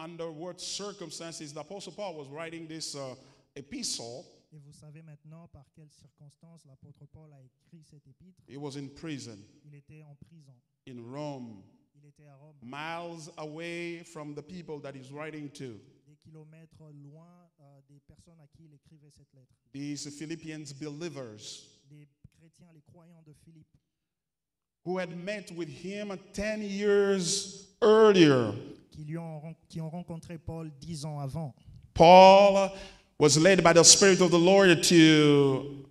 under what circumstances the Apostle Paul was writing this epistle. Et vous savez maintenant par quelles circonstances l'apôtre Paul a écrit cette épître. He was in prison Il était en prison. in Rome, Il était à Rome, miles away from the people that he's writing to. des kilomètres loin des personnes à qui il écrivait cette lettre. These Philippians believers Des chrétiens, les croyants de Philippe, who had met with him 10 years earlier. qui ont rencontré Paul 10 ans avant. Paul was led by the Spirit of the Lord to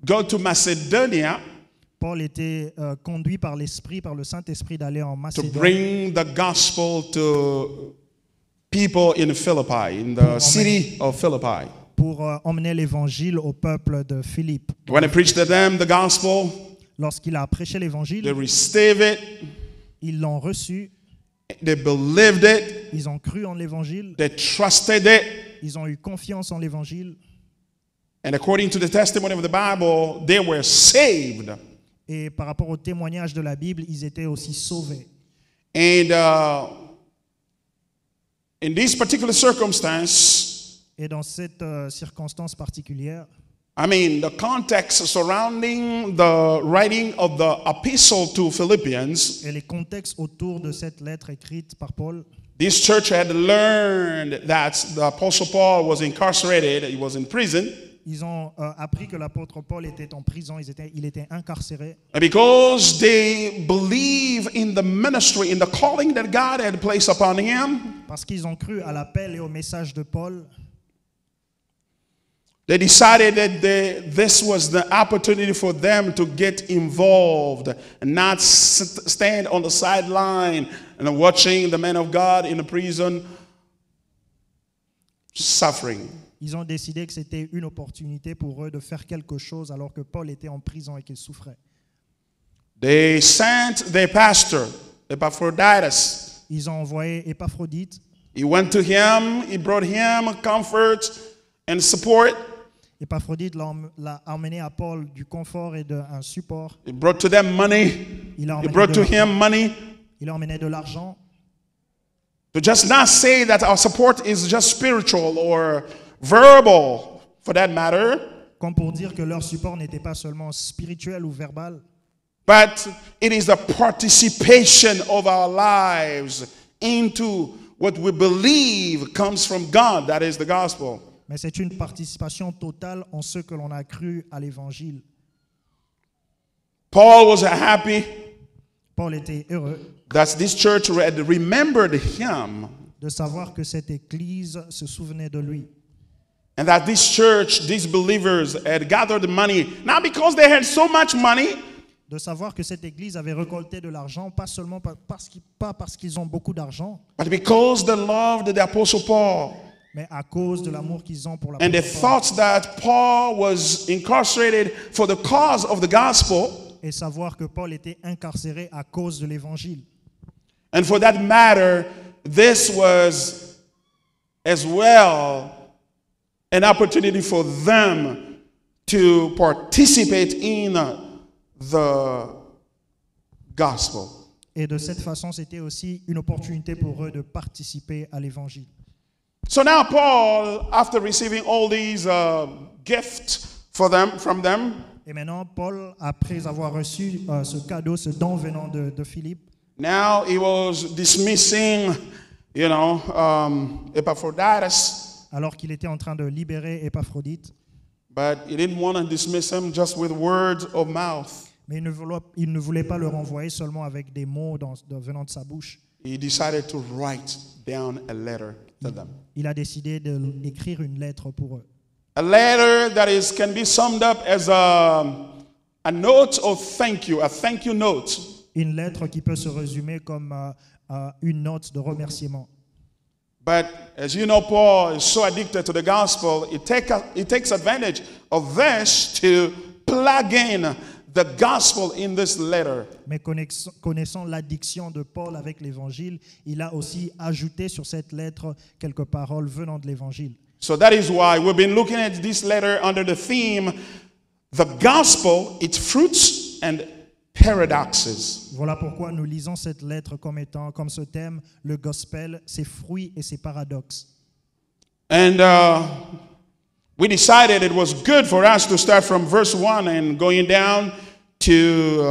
go to Macedonia Paul était conduit par l'Esprit, par le Saint-Esprit d'aller en to Macédoine bring the gospel to people in Philippi, in the city of Philippi. pour emmener l'évangile au peuple de Philippe. When he preached to them the gospel, Lorsqu'il a prêché they l'évangile, received it, ils l'ont reçu, they believed it, ils ont cru en l'évangile, they trusted it, ils ont eu confiance en l'évangile. and according to the testimony of the Bible, they were saved. Et par rapport au témoignage de la Bible, ils étaient aussi sauvés. And in this particular circumstance, Et dans cette circonstance particulière, I mean, the context surrounding the writing of the epistle to Philippians, et les contextes autour de cette lettre écrite par Paul, this church had learned that the Apostle Paul was incarcerated, he was in prison, ils ont appris que l'apôtre Paul était en prison, il était incarcéré. and because they believe in the ministry, in the calling that God had placed upon him, Parce qu'ils ont cru à l'appel et au message de Paul, they decided that this was the opportunity for them to get involved and not stand on the sideline and watching the man of God in the prison suffering. ils ont décidé que c'était une opportunité pour eux de faire quelque chose alors que Paul était en prison et qu'il souffrait. They sent their pastor, Epaphroditus. Ils ont envoyé Épaphrodite. He went to him, he brought him comfort and support. Épaphrodite l'a emmené à Paul du confort et un support. He brought to them money. Il a He emmené brought to de l'argent. him money. Il a emmené de l'argent. To just not say that our support is just spiritual or verbal, for that matter, Comme pour dire que leur support n'était pas seulement spirituel ou verbal, but it is the participation of our lives into what we believe comes from God, that is the gospel. mais c'est une participation totale en ce que l'on a cru à l'évangile. Paul was happy Paul était heureux that this church had remembered him de savoir que cette église se souvenait de lui. and that this church, these believers had gathered money, not because they had so much money, De savoir que cette église avait récolté de l'argent, pas seulement parce qu'ils ont beaucoup d'argent, but because they loved the Apostle Paul. mais à cause de l'amour qu'ils ont pour And they l'apôtre Paul. thought that Paul was incarcerated for the cause of the gospel. Et savoir que Paul était incarcéré à cause de l'évangile. And for that matter, this was as well an opportunity for them to participate in the gospel. Et de cette façon, c'était aussi une opportunité pour eux de participer à l'évangile. So now Paul, after receiving all these gifts from them, Et maintenant, Paul, après avoir reçu ce cadeau, ce don venant de Philippe, now he was dismissing, Epaphroditus, alors qu'il était en train de libérer Épaphrodite, but he didn't want to dismiss him just with words of mouth. mais il ne voulait pas le renvoyer seulement avec des mots venant de sa bouche. He decided to write down a letter to them. Il a décidé d'écrire une lettre pour eux. A letter that can be summed up as a note of thank you, a thank you note. Une lettre qui peut se résumer comme une note de remerciement. But as you know, Paul is so addicted to the gospel, he takes advantage of this to plug in the gospel in this letter. Mais connaissant l'addiction de Paul avec l'évangile, il a aussi ajouté sur cette lettre quelques paroles venant de l'évangile. So that is why we've been looking at this letter under the theme, the gospel, its fruits and paradoxes. Voilà pourquoi nous lisons cette lettre comme étant, comme ce thème, le gospel, ses fruits et ses paradoxes. And we decided it was good for us to start from verse 1 and going down to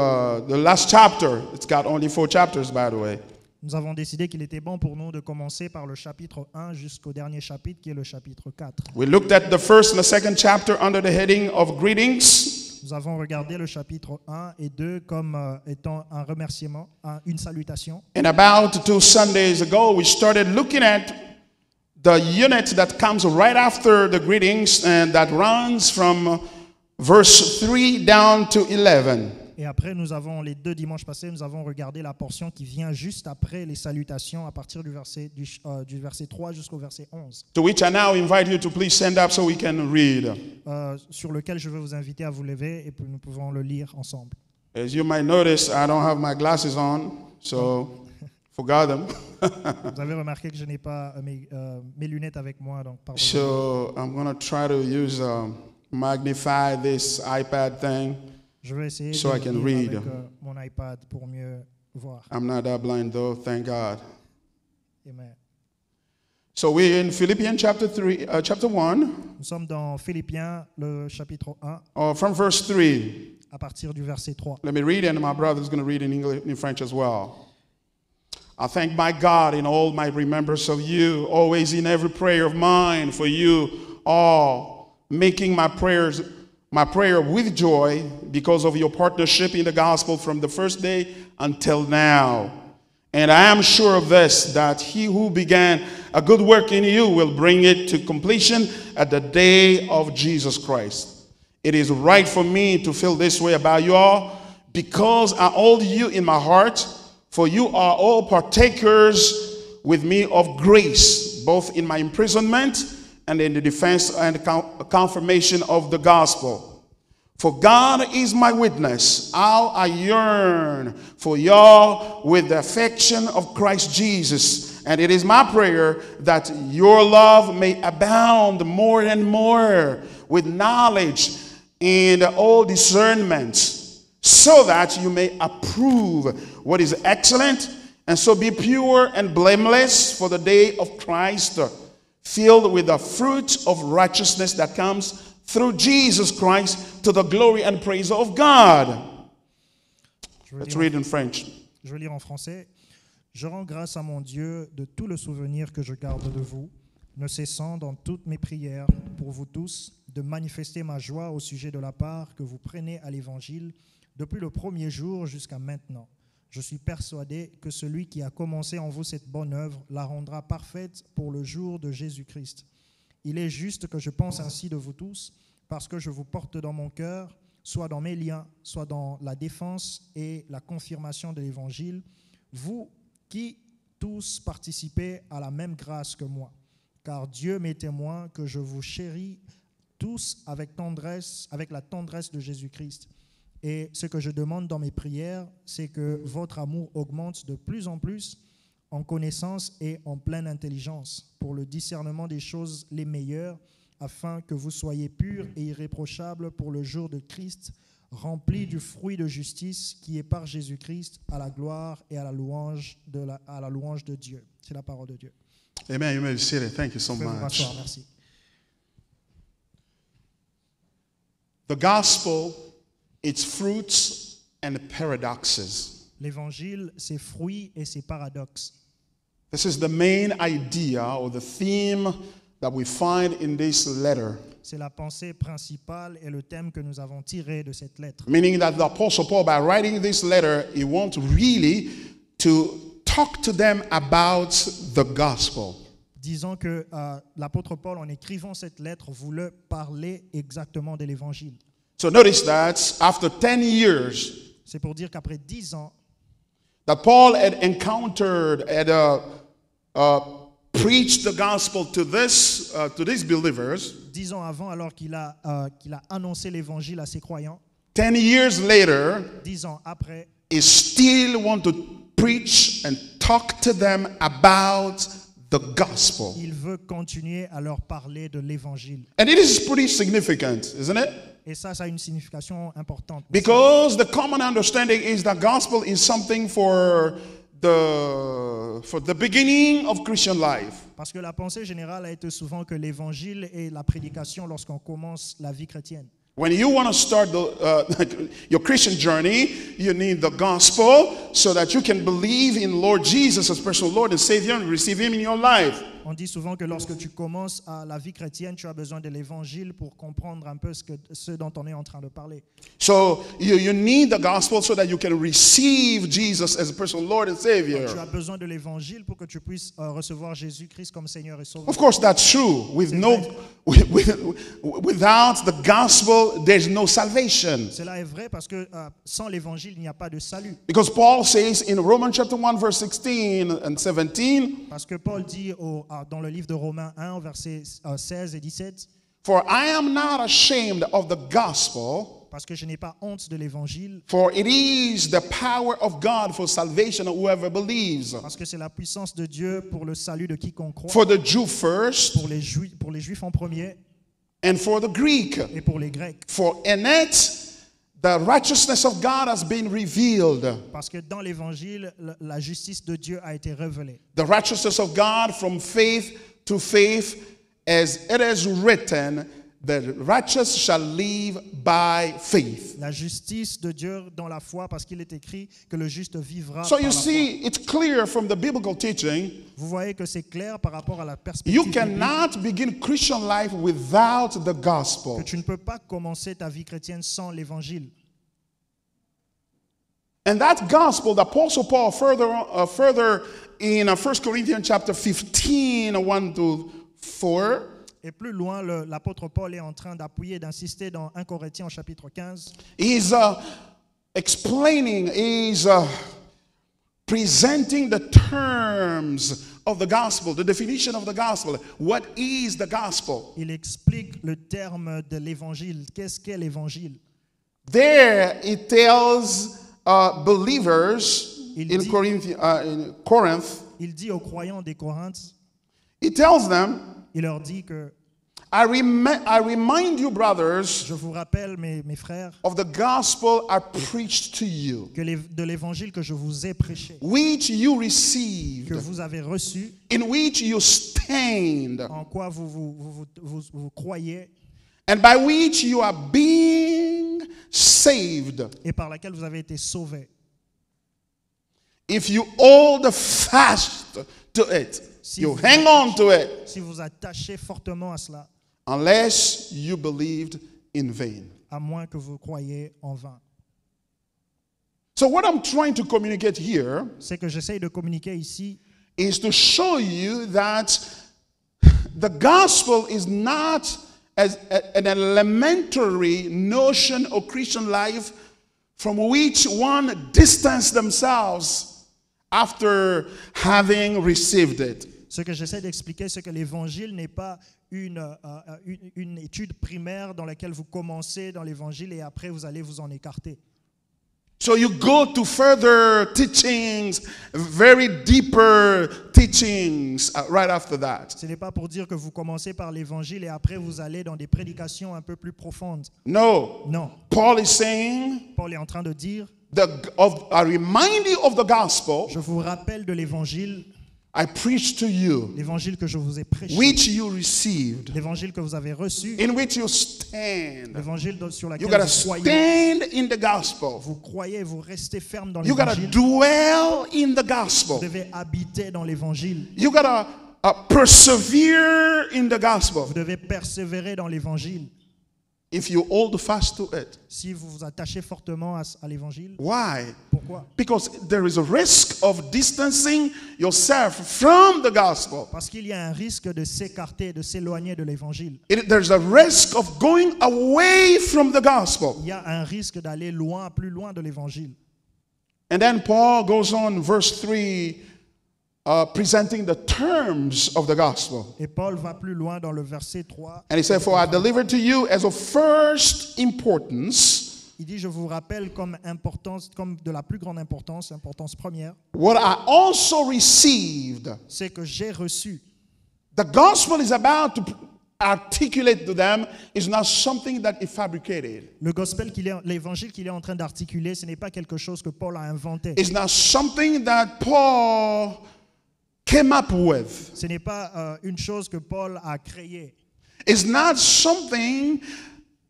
the last chapter. It's got only 4 chapters, by the way. Nous avons décidé qu'il était bon pour nous de commencer par le chapitre 1 jusqu'au dernier chapitre qui est le chapitre 4. We looked at the first and the second chapter under the heading of greetings. Nous avons regardé le chapitre 1 et 2 comme étant un remerciement, une salutation. And about 2 Sundays ago, we started looking at the unit that comes right after the greetings and that runs from verse 3 down to 11. Et après, les 2 dimanches passés, nous avons regardé la portion qui vient juste après les salutations à partir du verset 3 jusqu'au verset 11. To which I now invite you to please stand up so we can read. Sur lequel je veux vous inviter à vous lever et puis nous pouvons le lire ensemble. As you might notice, I don't have my glasses on, so forgot them. Vous avez remarqué que je n'ai pas mes lunettes avec moi, donc pardon. So I'm going to try to use magnify this iPad thing. Je vais essayer So I de can lire read. avec mon iPad pour mieux voir. I'm not that blind though, thank God. Amen. So we're in Philippians chapter 1, Nous sommes dans Philippiens, le chapitre 1, from verse 3. à partir du verset 3. Let me read, and my brother's going to read in English, in French as well. I thank my God in all my remembrance of you, always in every prayer of mine for you all, making my prayer with joy because of your partnership in the gospel from the first day until now. And I am sure of this, that he who began a good work in you will bring it to completion at the day of Jesus Christ. It is right for me to feel this way about you all, because I hold you in my heart, for you are all partakers with me of grace, both in my imprisonment and in the defense and confirmation of the gospel. For God is my witness, how I yearn for y'all with the affection of Christ Jesus. And it is my prayer that your love may abound more and more with knowledge and all discernment, so that you may approve what is excellent, and so be pure and blameless for the day of Christ, filled with the fruit of righteousness that comes through Jesus Christ to the glory and praise of God. Let's read in French. Je vais lire en français. Je rends grâce à mon Dieu de tout le souvenir que je garde de vous, ne cessant dans toutes mes prières pour vous tous de manifester ma joie au sujet de la part que vous prenez à l'Évangile depuis le premier jour jusqu'à maintenant. Je suis persuadé que celui qui a commencé en vous cette bonne œuvre la rendra parfaite pour le jour de Jésus-Christ. Il est juste que je pense ainsi de vous tous, parce que je vous porte dans mon cœur, soit dans mes liens, soit dans la défense et la confirmation de l'Évangile, vous qui tous participez à la même grâce que moi. Car Dieu m'est témoin que je vous chéris tous avec tendresse, avec la tendresse de Jésus-Christ. Et ce que je demande dans mes prières, c'est que votre amour augmente de plus en plus en connaissance et en pleine intelligence, pour le discernement des choses les meilleures, afin que vous soyez purs et irréprochables pour le jour de Christ, remplis du fruit de justice qui est par Jésus-Christ, à la gloire et à la louange de Dieu. C'est la parole de Dieu. Amen. You may be seated. Thank you so Vous pouvez vous much. rasseoir, merci. The gospel, its fruits and paradoxes. L'évangile, ses fruits et ses paradoxes. This is the main idea or the theme that we find in this letter. C'est la pensée principale et le thème que nous avons tiré de cette lettre. Meaning that the Apostle Paul, by writing this letter, he wants really to talk to them about the gospel. Disons que l'apôtre Paul, en écrivant cette lettre, voulait parler exactement de l'évangile. So notice that after 10 years, C'est pour dire qu'après 10 ans, that Paul had encountered, had preached the gospel to these believers. 10 ans avant, alors qu'il a annoncé l'évangile à ses croyants, 10 years later, 10 ans après, he still want to preach and talk to them about the gospel. il veut continuer à leur parler de l'évangile. And it is pretty significant, isn't it? Et ça a une signification importante. Because the common understanding is that gospel is something for the beginning of Christian life. Parce que la pensée générale a été souvent que l'évangile est la prédication lorsqu'on commence la vie chrétienne. When you want to start your Christian journey, you need the gospel so that you can believe in Lord Jesus as personal Lord and Savior and receive Him in your life. On dit souvent que lorsque tu commences à la vie chrétienne, tu as besoin de l'évangile pour comprendre un peu ce dont on est en train de parler. So you need the gospel so that you can receive Jesus as a personal Lord and Savior. Tu as besoin de l'évangile pour que tu puisses recevoir Jésus-Christ comme Seigneur et Sauveur. Of course, that's true. Without the gospel, there's no salvation. Cela est vrai parce que sans l'évangile, il n'y a pas de salut. Because Paul says in Romans chapter 1, verse 16 and 17, Parce que Paul dit dans le livre de Romains 1, versets 16 et 17, For I am not ashamed of the gospel, parce que je n'ai pas honte de l'évangile, for it is the power of God for salvation of whoever believes. parce que c'est la puissance de Dieu pour le salut de quiconque croit, For the Jew first, pour les Juifs en premier and for the Greek. et pour les Grecs. For in it, the righteousness of God has been revealed. Parce que dans l'évangile, la justice de Dieu a été révélée. The righteousness of God from faith to faith, as it is written, the righteous shall live by faith. La justice de Dieu dans la foi, parce qu'il est écrit que le juste vivra So par you la foi. see, it's clear from the biblical teaching, Vous voyez que c'est clair par rapport à la perspective you biblique, cannot begin Christian life without the que gospel. tu ne peux pas commencer ta vie chrétienne sans l'évangile. And that gospel, the Apostle Paul further in 1 Corinthians chapter 15, 1 to 4, Et plus loin, l'apôtre Paul est en train d'appuyer, d'insister dans 1 Corinthiens au chapitre 15. he's explaining, he's presenting the terms of the gospel, the definition of the gospel. What is the gospel? Il explique le terme de l'évangile. Qu'est-ce qu'est l'évangile? There it tells believers Il in dit- Corinth, Il dit aux croyants des Corinthes, he tells them, il leur dit que I remind you, brothers, je vous rappelle, mes frères, of the gospel I preached to you, que de l'évangile que je vous ai prêché, which you que received, vous avez reçu, in which you stand, en quoi vous croyez and by which you are being saved, et par laquelle vous avez été sauvés. if you hold fast to it, Si you vous hang on to it, Si vous attachez fortement à cela, unless you believed in vain. à moins que vous croyiez en vain. So what I'm trying to communicate here C'est que j'essaye de communiquer ici, is to show you that the gospel is not as an elementary notion of Christian life from which one distance themselves after having received it. ce que j'essaie d'expliquer, c'est que l'évangile n'est pas une étude primaire dans laquelle vous commencez dans l'évangile et après vous allez vous en écarter. So you go to further teachings, very deeper teachings right after that. Ce n'est pas pour dire que vous commencez par l'évangile et après vous allez dans des prédications un peu plus profondes. No. Non. Paul is saying, Paul est en train de dire, I remind you of the gospel je vous rappelle de l'évangile, I preached to you, l'évangile que je vous ai prêché, which you received, l'évangile que vous avez reçu, in which you stand. l'évangile sur You laquelle gotta vous croyez. stand in the gospel. Vous croyez, vous restez ferme dans You gotta l'évangile. dwell in the Vous gospel. devez habiter dans l'évangile. You gotta persevere in the gospel. Vous devez persévérer dans l'évangile. If you hold fast to it. Si vous vous attachez fortement à l'évangile, Why? pourquoi? Because there is a risk of distancing yourself from the gospel. Parce qu'il y a un risque de s'écarter, de s'éloigner de l'évangile. There's a risk of going away from the gospel. Il y a un risque d'aller loin, plus loin de l'évangile. And then Paul goes on, verse 3, presenting the terms of the gospel. Et Paul va plus loin dans le verset 3. And he said, For I delivered to you as of first importance Il dit, je vous rappelle comme importance, comme de la plus grande importance, importance première, what I also received. c'est que j'ai reçu. The gospel is about articulate to them is not something that he fabricated. L'évangile qu'il est en train d'articuler, ce n'est pas quelque chose que Paul a inventé. It's not something that Paul came up with. Ce n'est pas une chose que Paul a créée. It's not something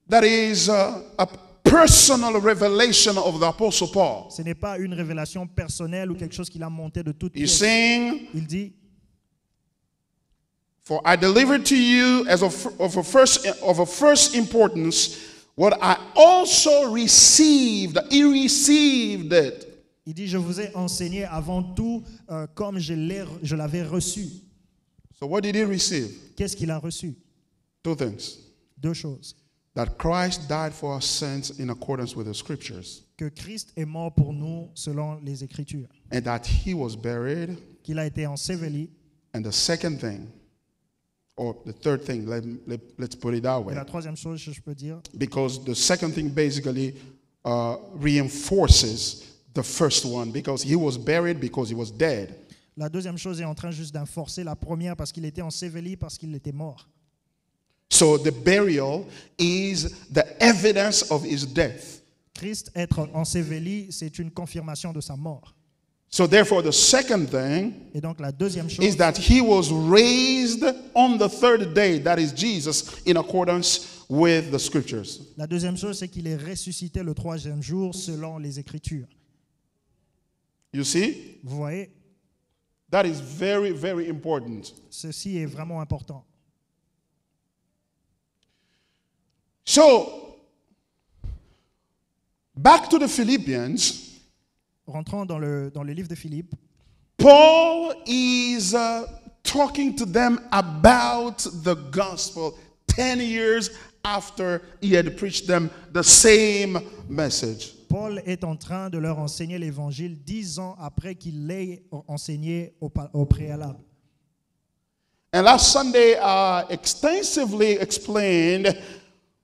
that is a personal revelation of the Apostle Paul. Ce n'est pas une révélation personnelle ou quelque chose qu'il a monté de toute He's pièce. saying, Il dit, for I delivered to you as of a first importance what I also received. He received it. il dit, je vous ai enseigné avant tout comme je l'avais reçu. So what did he receive? Qu'est-ce qu'il a reçu? Two things. Deux choses. That Christ died for our sins in accordance with the scriptures. Que Christ est mort pour nous selon les Écritures. And that he was buried. Qu'il a été enseveli. And the second thing, or the third thing, let's put it that Et way. la troisième chose, je peux dire, Because the second thing basically reinforces the first one, because he was buried because he was dead. la deuxième chose est en train juste d'enforcer la première parce qu'il était enseveli, parce qu'il était mort. So the burial is the evidence of his death. Christ être enseveli, c'est une confirmation de sa mort. So therefore the second thing Et donc la deuxième chose, is that he was raised on the third day, that is Jesus, in accordance with the scriptures. la deuxième chose, c'est qu'il est ressuscité le troisième jour selon les Écritures. You see? Vous voyez, That is very, very important. ceci est vraiment important. So, back to the Philippians, Rentrons dans le livre de Philippe. Paul is talking to them about the gospel 10 years after he had preached them the same message. Paul est en train de leur enseigner l'Évangile 10 ans après qu'il l'ait enseigné au préalable. And last Sunday, I extensively explained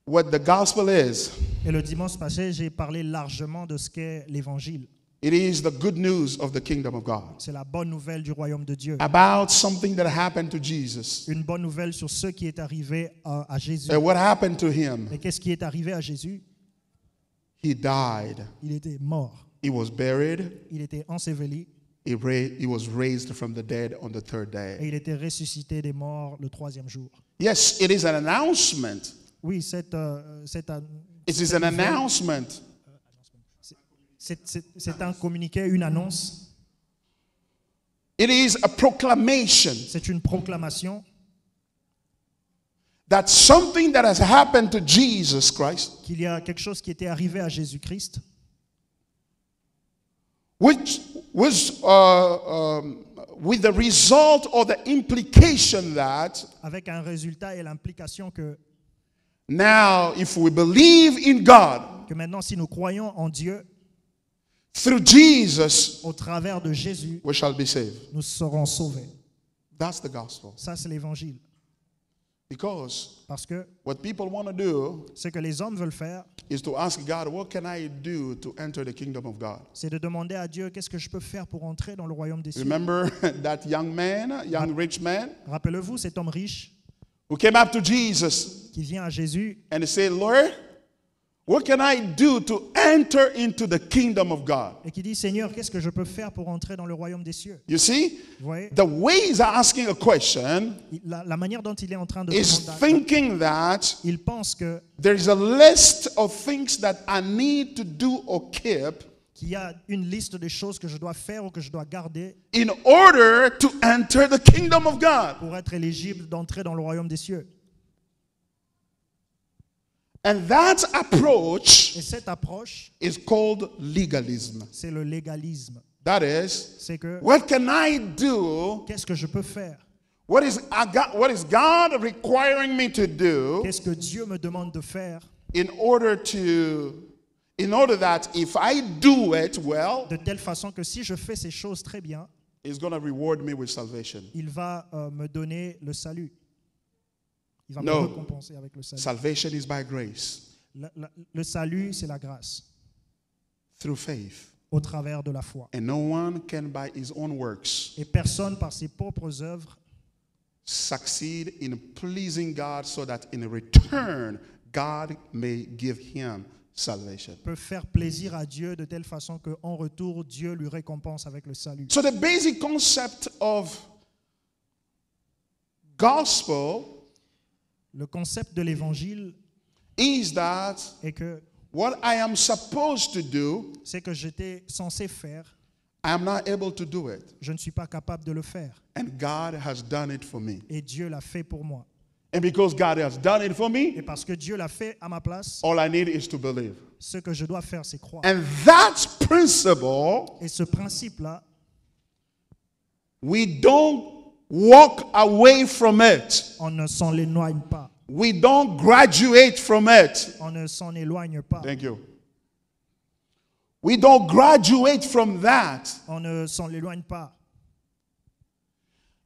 what the gospel is. Et le dimanche passé, j'ai parlé largement de ce qu'est l'Évangile. It is the good news of the kingdom of God. C'est la bonne nouvelle du royaume de Dieu. About something that happened to Jesus. Une bonne nouvelle sur ce qui est arrivé à Jésus. And what happened to him? Et qu'est-ce qui est arrivé à Jésus? He died. Il était mort. He was buried. Il était enseveli He was raised from the dead on the third et day. il était ressuscité des morts le troisième jour. Yes, it is an announcement. Oui, It is an announcement. c'est un communiqué, une annonce. It is a proclamation C'est une proclamation that something that has happened to Jesus Christ, qu'il y a quelque chose qui était arrivé à Jésus-Christ, which was with the result or the implication that avec un résultat et l'implication que now, if we believe in God maintenant, si nous croyons en Dieu, through Jesus, au travers de Jésus, we shall be saved. nous serons sauvés. That's the gospel. Ça, c'est l'Évangile. Because Parce que what people want to do ce que les hommes veulent faire, is to ask God, what can I do to enter the kingdom of God? c'est de demander à Dieu qu'est-ce que je peux faire pour entrer dans le royaume des cieux. Remember that young rich man, Rappelez-vous cet homme riche who came up to Jesus qui vient à Jésus and he said, Lord, what can I do to enter into the kingdom of God? et qui dit, Seigneur, qu'est-ce que je peux faire pour entrer dans le royaume des cieux? You see, Vous voyez, the way he's asking a question la manière dont il est en train de is demander, thinking that il pense que there is a list of things that I need to do or keep qu'il y a une liste de choses que je dois faire ou que je dois garder in order to enter the kingdom of God. pour être éligible d'entrer dans le royaume des cieux. And that approach Et cette approche, is called legalism. c'est le légalisme. That is, C'est que, what can I do? qu'est-ce que je peux faire? What is God requiring me to do Qu'est-ce que Dieu me demande de faire in order that if I do it well, de telle façon que si je fais ces choses très bien, He's going to reward me with salvation? il va me donner le salut. Il va me No. récompenser avec le salut. Salvation is by grace, Le salut, c'est la grâce, through faith. au travers de la foi. And no one can by his own works Et personne, par ses propres œuvres, succeed in pleasing God so that in return, God may give him salvation. Peut faire plaisir à Dieu de telle façon qu'en retour, Dieu lui récompense avec le salut. So the basic concept of gospel Le concept de l'évangile is that est que what I am supposed to do, c'est que j'étais censé faire, I am not able to do it. je ne suis pas capable de le faire. And God has done it for me. Et Dieu l'a fait pour moi. And because God has done it for Et me, parce que Dieu l'a fait à ma place, all I need is to believe. ce que je dois faire, c'est croire. And that principle, Et ce principe-là, we don't walk away from it. on ne s'en éloigne pas. We don't graduate from it. On ne s'en éloigne pas. Thank you. We don't graduate from that. On ne s'en éloigne pas.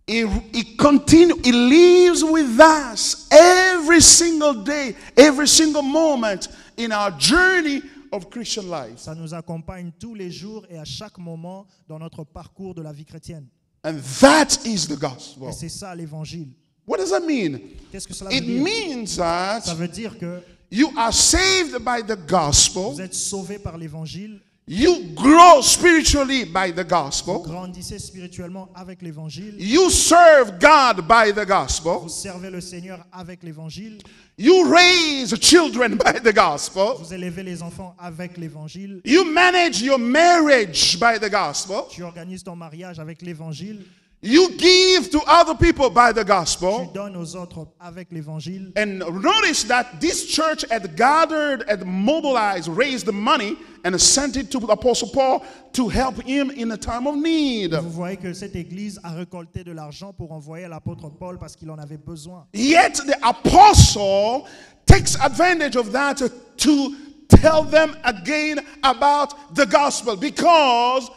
It continues, it lives with us every single day, every single moment in our journey of Christian life. Ça nous accompagne tous les jours et à chaque moment dans notre parcours de la vie chrétienne. And that is the gospel. Et c'est ça l'évangile. What does that mean? Qu'est-ce que cela veut It dire? means Ça that veut dire que you are saved by the gospel. vous êtes sauvés par l'évangile, You grow spiritually by the gospel. grandissez spirituellement avec l'évangile, You serve God by the gospel. vous servez le Seigneur avec l'évangile, You raise children by the gospel. vous élevez les enfants avec l'évangile, You manage your marriage by the gospel. tu organises ton mariage avec l'évangile, You give to other people by the tu gospel. donnes aux autres avec l'évangile. And notice that this church had gathered, had mobilized, raised the money, and sent it to the Apostle Paul to help him in a time of need. Vous voyez que cette église a récolté de l'argent pour envoyer à l'apôtre Paul parce qu'il en avait besoin. Yet the apostle takes advantage of that to tell them again about the gospel. Because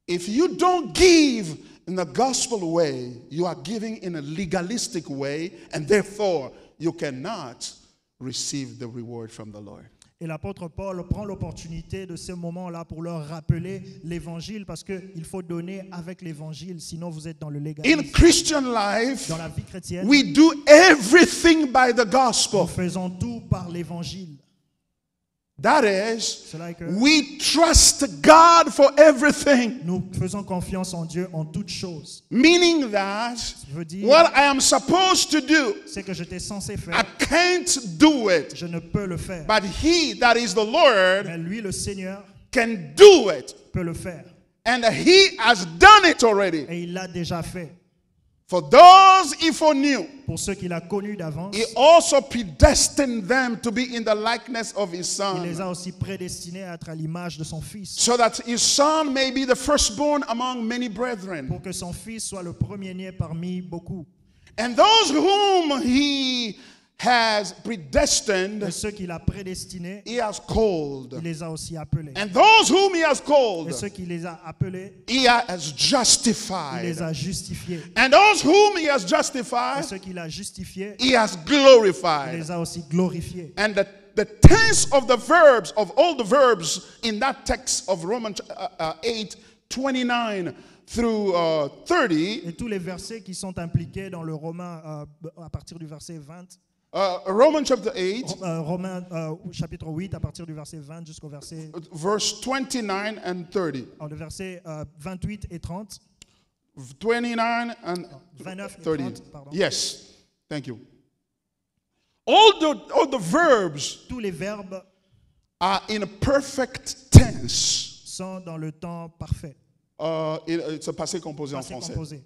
if you don't give in the gospel way, you are giving in a legalistic way, and therefore you cannot receive the reward from the Lord. Et l'apôtre Paul prend l'opportunité de ce moment-là pour leur rappeler l'évangile parce qu'il faut donner avec l'évangile, sinon vous êtes dans le In légalisme. Christian life, Dans la vie chrétienne, we do everything by the gospel. nous faisons tout par l'évangile. That is, Cela est que we trust God for everything. nous faisons confiance en Dieu en toutes choses. Meaning that Ça veut dire, what I am supposed to do, c'est que j'étais censé I faire, can't do it. je ne peux le faire. But he that is the Lord Mais lui, le Seigneur, can do it. peut le faire. And he has done it already. Et il l'a déjà fait. For those he foreknew, Pour ceux qu'il a connus d'avance, he also predestined them to be in the likeness of his il les son, a aussi prédestinés à être à l'image de son Fils, so that his son may be the firstborn among many brethren. pour que son Fils soit le premier-né parmi beaucoup. And those whom he has predestined, Et ceux qu'il a prédestinés, he has called. il les a aussi appelés. And those whom he has Et called, ceux qu'il les a appelés, he has il justified. les a justifiés. And those whom he has Et justified, ceux qu'il a justifiés, he has il glorified. les a aussi glorifiés. And the tense of the verbs, of all the verbs in that text of Romans 8, 29 through 30, Et tous les versets qui sont impliqués dans le Romain à partir du verset 20, Romans chapter 8, Romains chapitre 8 à partir du verset 20 jusqu'au verset, verse 29 and 30. le verset 28 et 30, 29 and 29 et 30. 30, pardon. Yes, thank you. All the verbs Tous les verbes are in a perfect tense. sont dans le temps parfait, It's a passé composé en passé français. composé.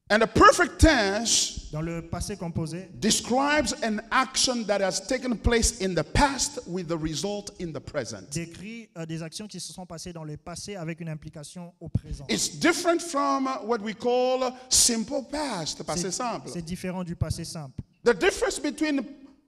And the perfect tense Dans le passé composé, describes an action that has taken place in the past with the result in the present. décrit des actions qui se sont passées dans le passé avec une implication au présent. It's different from what we call simple past, passé simple. C'est différent du passé simple. The difference between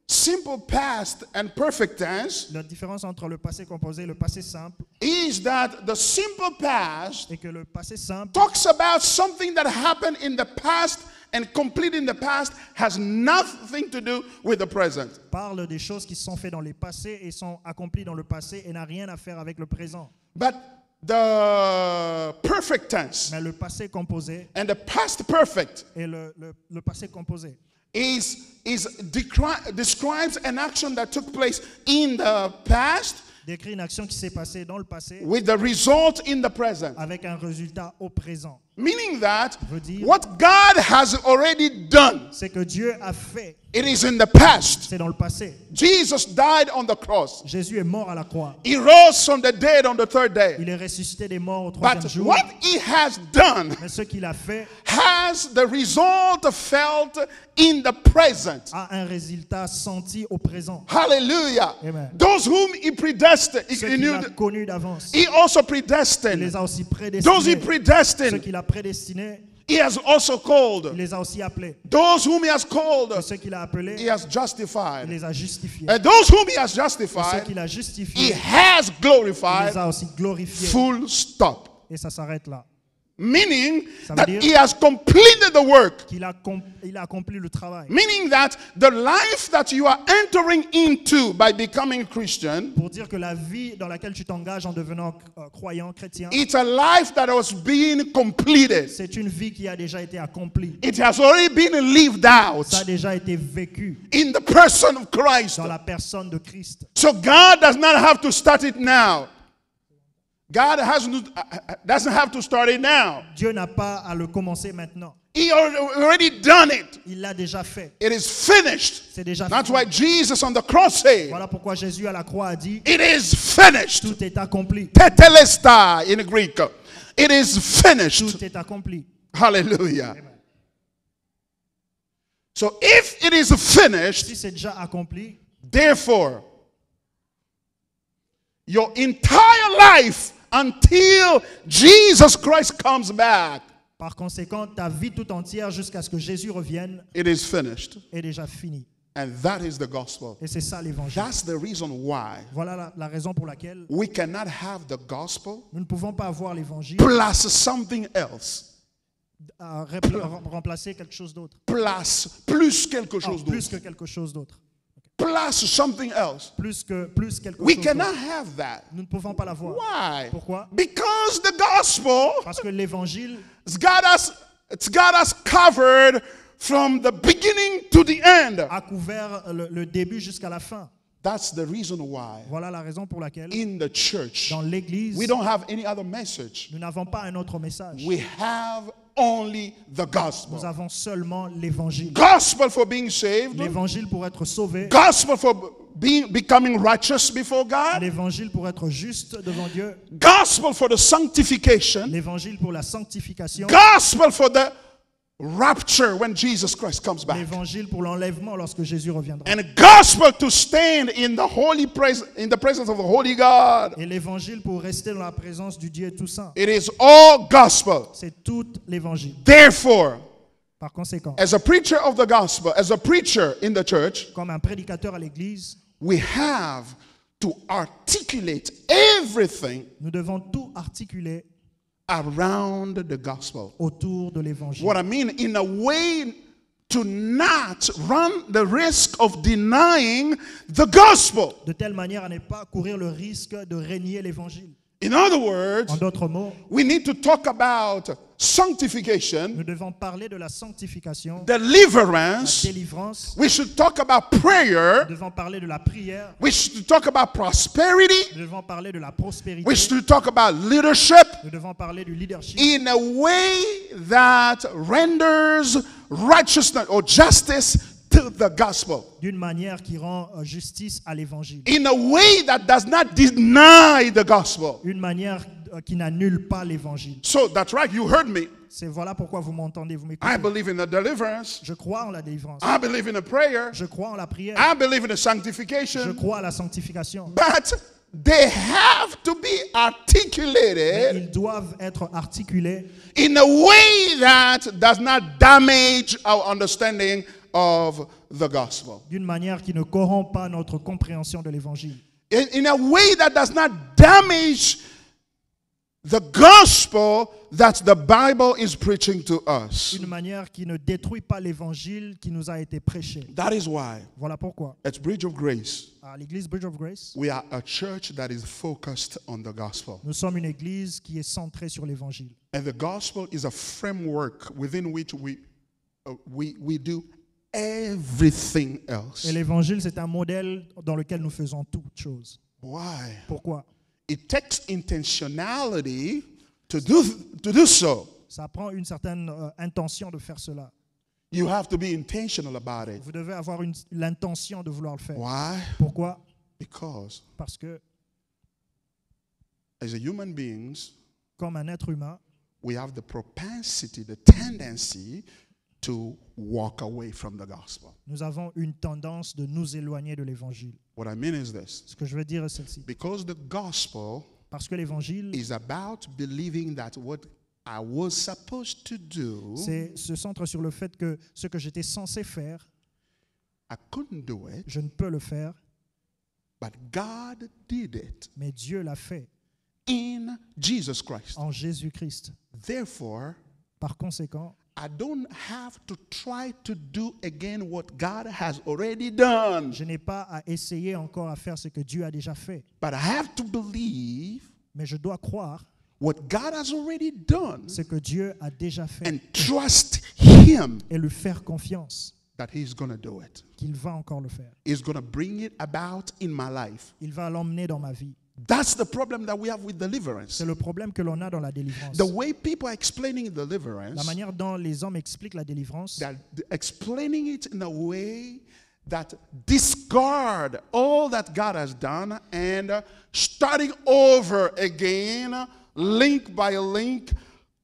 simple past and perfect tense La différence entre le passé composé et le passé simple is that the simple past est que le passé simple talks about something that happened in the past and complete in the past has nothing to do with the present. parle des choses qui se sont faites dans le passé et sont accomplies dans le passé et n'a rien à faire avec le présent. But the perfect tense Mais le passé composé and the past perfect et le passé composé describes an action that took place in the past décrit une action qui s'est passée dans le passé with the result in the present. avec un résultat au présent. Meaning that Veut dire- what God has already done, C'est que Dieu a fait, it is in the past. c'est dans le passé. Jesus died on the cross. Jésus est mort à la croix. He rose from the dead on the third day. Il est ressuscité des morts au troisième But jour. what he has done Mais ce qu'il a fait has the result felt in the present. a un résultat senti au présent. Hallelujah. Amen. Those whom he predestined, Ceux he qu'il a knew, connus d'avance. he also Il predestined. les a aussi Those he prédestinés. Ceux predestined, qu'il a prédestinés, he has also il called. les a aussi appelés. Those whom he has Et called, ceux qu'il a he appelés, has il justified. les a justifiés. And those whom he has Et ceux justified, qu'il a he justifiés, has il les glorified. a aussi glorifiés. Full stop. Et ça s'arrête là. Meaning Ça veut that dire- he has completed the work. Il a accompli le travail. Meaning that the life that you are entering into by becoming Christian, Pour dire que la vie dans laquelle tu t'engages en devenant croyant, chrétien, it's a life that was being completed. c'est une vie qui a déjà été accomplie. It has already been lived out Ça a déjà été vécu in the person of Christ. dans la personne de Christ. So God does not have to start it now. God doesn't have to start it now. Dieu n'a pas à le commencer maintenant. He already done it. Il l'a déjà fait. It is finished. C'est déjà That's fini. why Jesus on the cross said, Voilà pourquoi Jésus à la croix a dit, it is finished. tout est accompli. Tetelestai in Greek. It is finished. Tout est accompli. Hallelujah. So if it is finished, Si c'est déjà accompli, therefore, your entire life until Jesus Christ comes back, par conséquent, ta vie tout entière jusqu'à ce que Jésus revienne it is finished. est déjà finie. And that is the gospel. Et c'est ça l'évangile. That's the reason why Voilà la raison pour laquelle we cannot have the gospel nous ne pouvons pas avoir l'évangile plus something else. à remplacer quelque chose d'autre. Plus quelque chose Plus d'autre. que quelque chose d'autre. Plus something else. Plus quelque We chose cannot d'autre. have that. Nous ne pouvons pas l'avoir. Why? Pourquoi? Because the gospel, Parce que l'évangile it's got us covered from the beginning to the end. a couvert le début jusqu'à la fin. That's the reason why Voilà la raison pour laquelle in the church dans l'Église, we don't have any other message. nous n'avons pas un autre message. We have only the Nous gospel. avons seulement l'évangile. Gospel for being saved. L'évangile pour être sauvé. Gospel for becoming righteous before God. L'évangile pour être juste devant Dieu. Gospel for the sanctification. L'évangile pour la sanctification. Gospel for the rapture when Jesus Christ comes back. L'évangile pour l'enlèvement lorsque Jésus reviendra. And gospel to stand in the presence of the holy God. Et l'évangile pour rester dans la présence du Dieu tout saint. It is all gospel. C'est tout l'évangile. Therefore, Par conséquent, as a preacher of the gospel, as a preacher in the church, comme un prédicateur à l'église, we have to articulate everything nous devons tout articuler around the gospel. autour de l'évangile. What I mean, in a way to not run the risk of denying the gospel. De telle manière à ne pas courir le risque de régner l'évangile. In other words, En d'autres mots, we need to talk about sanctification, nous devons parler de la sanctification, la deliverance. délivrance. We should talk about prayer. Nous devons parler de la prière. We should talk about prosperity. Nous devons parler de la prospérité. We should talk about leadership Nous devons parler du leadership in a way that renders righteousness or justice to the gospel. d'une manière qui rend justice à l'évangile. In a way that does not deny the gospel. Une manière qui n'annule pas l'évangile. So that's right, you heard me. C'est voilà pourquoi vous m'entendez, vous I m'écoutez. believe in the deliverance. Je crois en la délivrance. I believe in the prayer. Je crois en la prière. I believe in the Je sanctification. crois à la sanctification. But they have to be Mais articulated ils doivent être articulés in a way that does not damage our understanding of the gospel. d'une manière qui ne corrompt pas notre compréhension de l'évangile. In a way that does not damage the gospel that the Bible is preaching to us. Une manière qui ne détruit pas l'évangile qui nous a été prêché. That is why Voilà pourquoi, at Bridge of Grace, à l'église Bridge of Grace, we are a church that is focused on the gospel. nous sommes une église qui est centrée sur l'évangile. And the gospel is a framework within which we do everything else. Et l'évangile, c'est un modèle dans lequel nous faisons toutes choses. Why? Pourquoi? It takes intentionality to do so. Ça prend une certaine intention de faire cela. You have to be intentional about it. Vous devez avoir l'intention de vouloir le faire. Why? Pourquoi? Because Parce que, as a human beings, comme un être humain, we have the propensity, the tendency to walk away from the gospel. nous avons une tendance de nous éloigner de l'évangile. What I mean is this. Ce que je veux dire est celle-ci. Because the gospel Parce que l'évangile, is about believing that what I was supposed to do, se centre sur le fait que ce que j'étais censé faire, I couldn't do it, je ne peux le faire, but God did it mais Dieu l'a fait in Jesus Christ. en Jésus-Christ. Therefore, Par conséquent, I don't have to try to do again what God has already done. je n'ai pas à essayer encore à faire ce que Dieu a déjà fait, But I have to believe mais je dois croire what God has already done ce que Dieu a déjà fait and trust Him et lui faire confiance that He's going to do it. qu'il va encore le faire. He's going to bring it about in my life. Il va l'emmener dans ma vie. That's the problem that we have with deliverance. C'est le problème que l'on a dans la délivrance. The way people are explaining deliverance, La manière dont les hommes expliquent la délivrance, they're explaining it in a way that discard all that God has done and starting over again, link by link,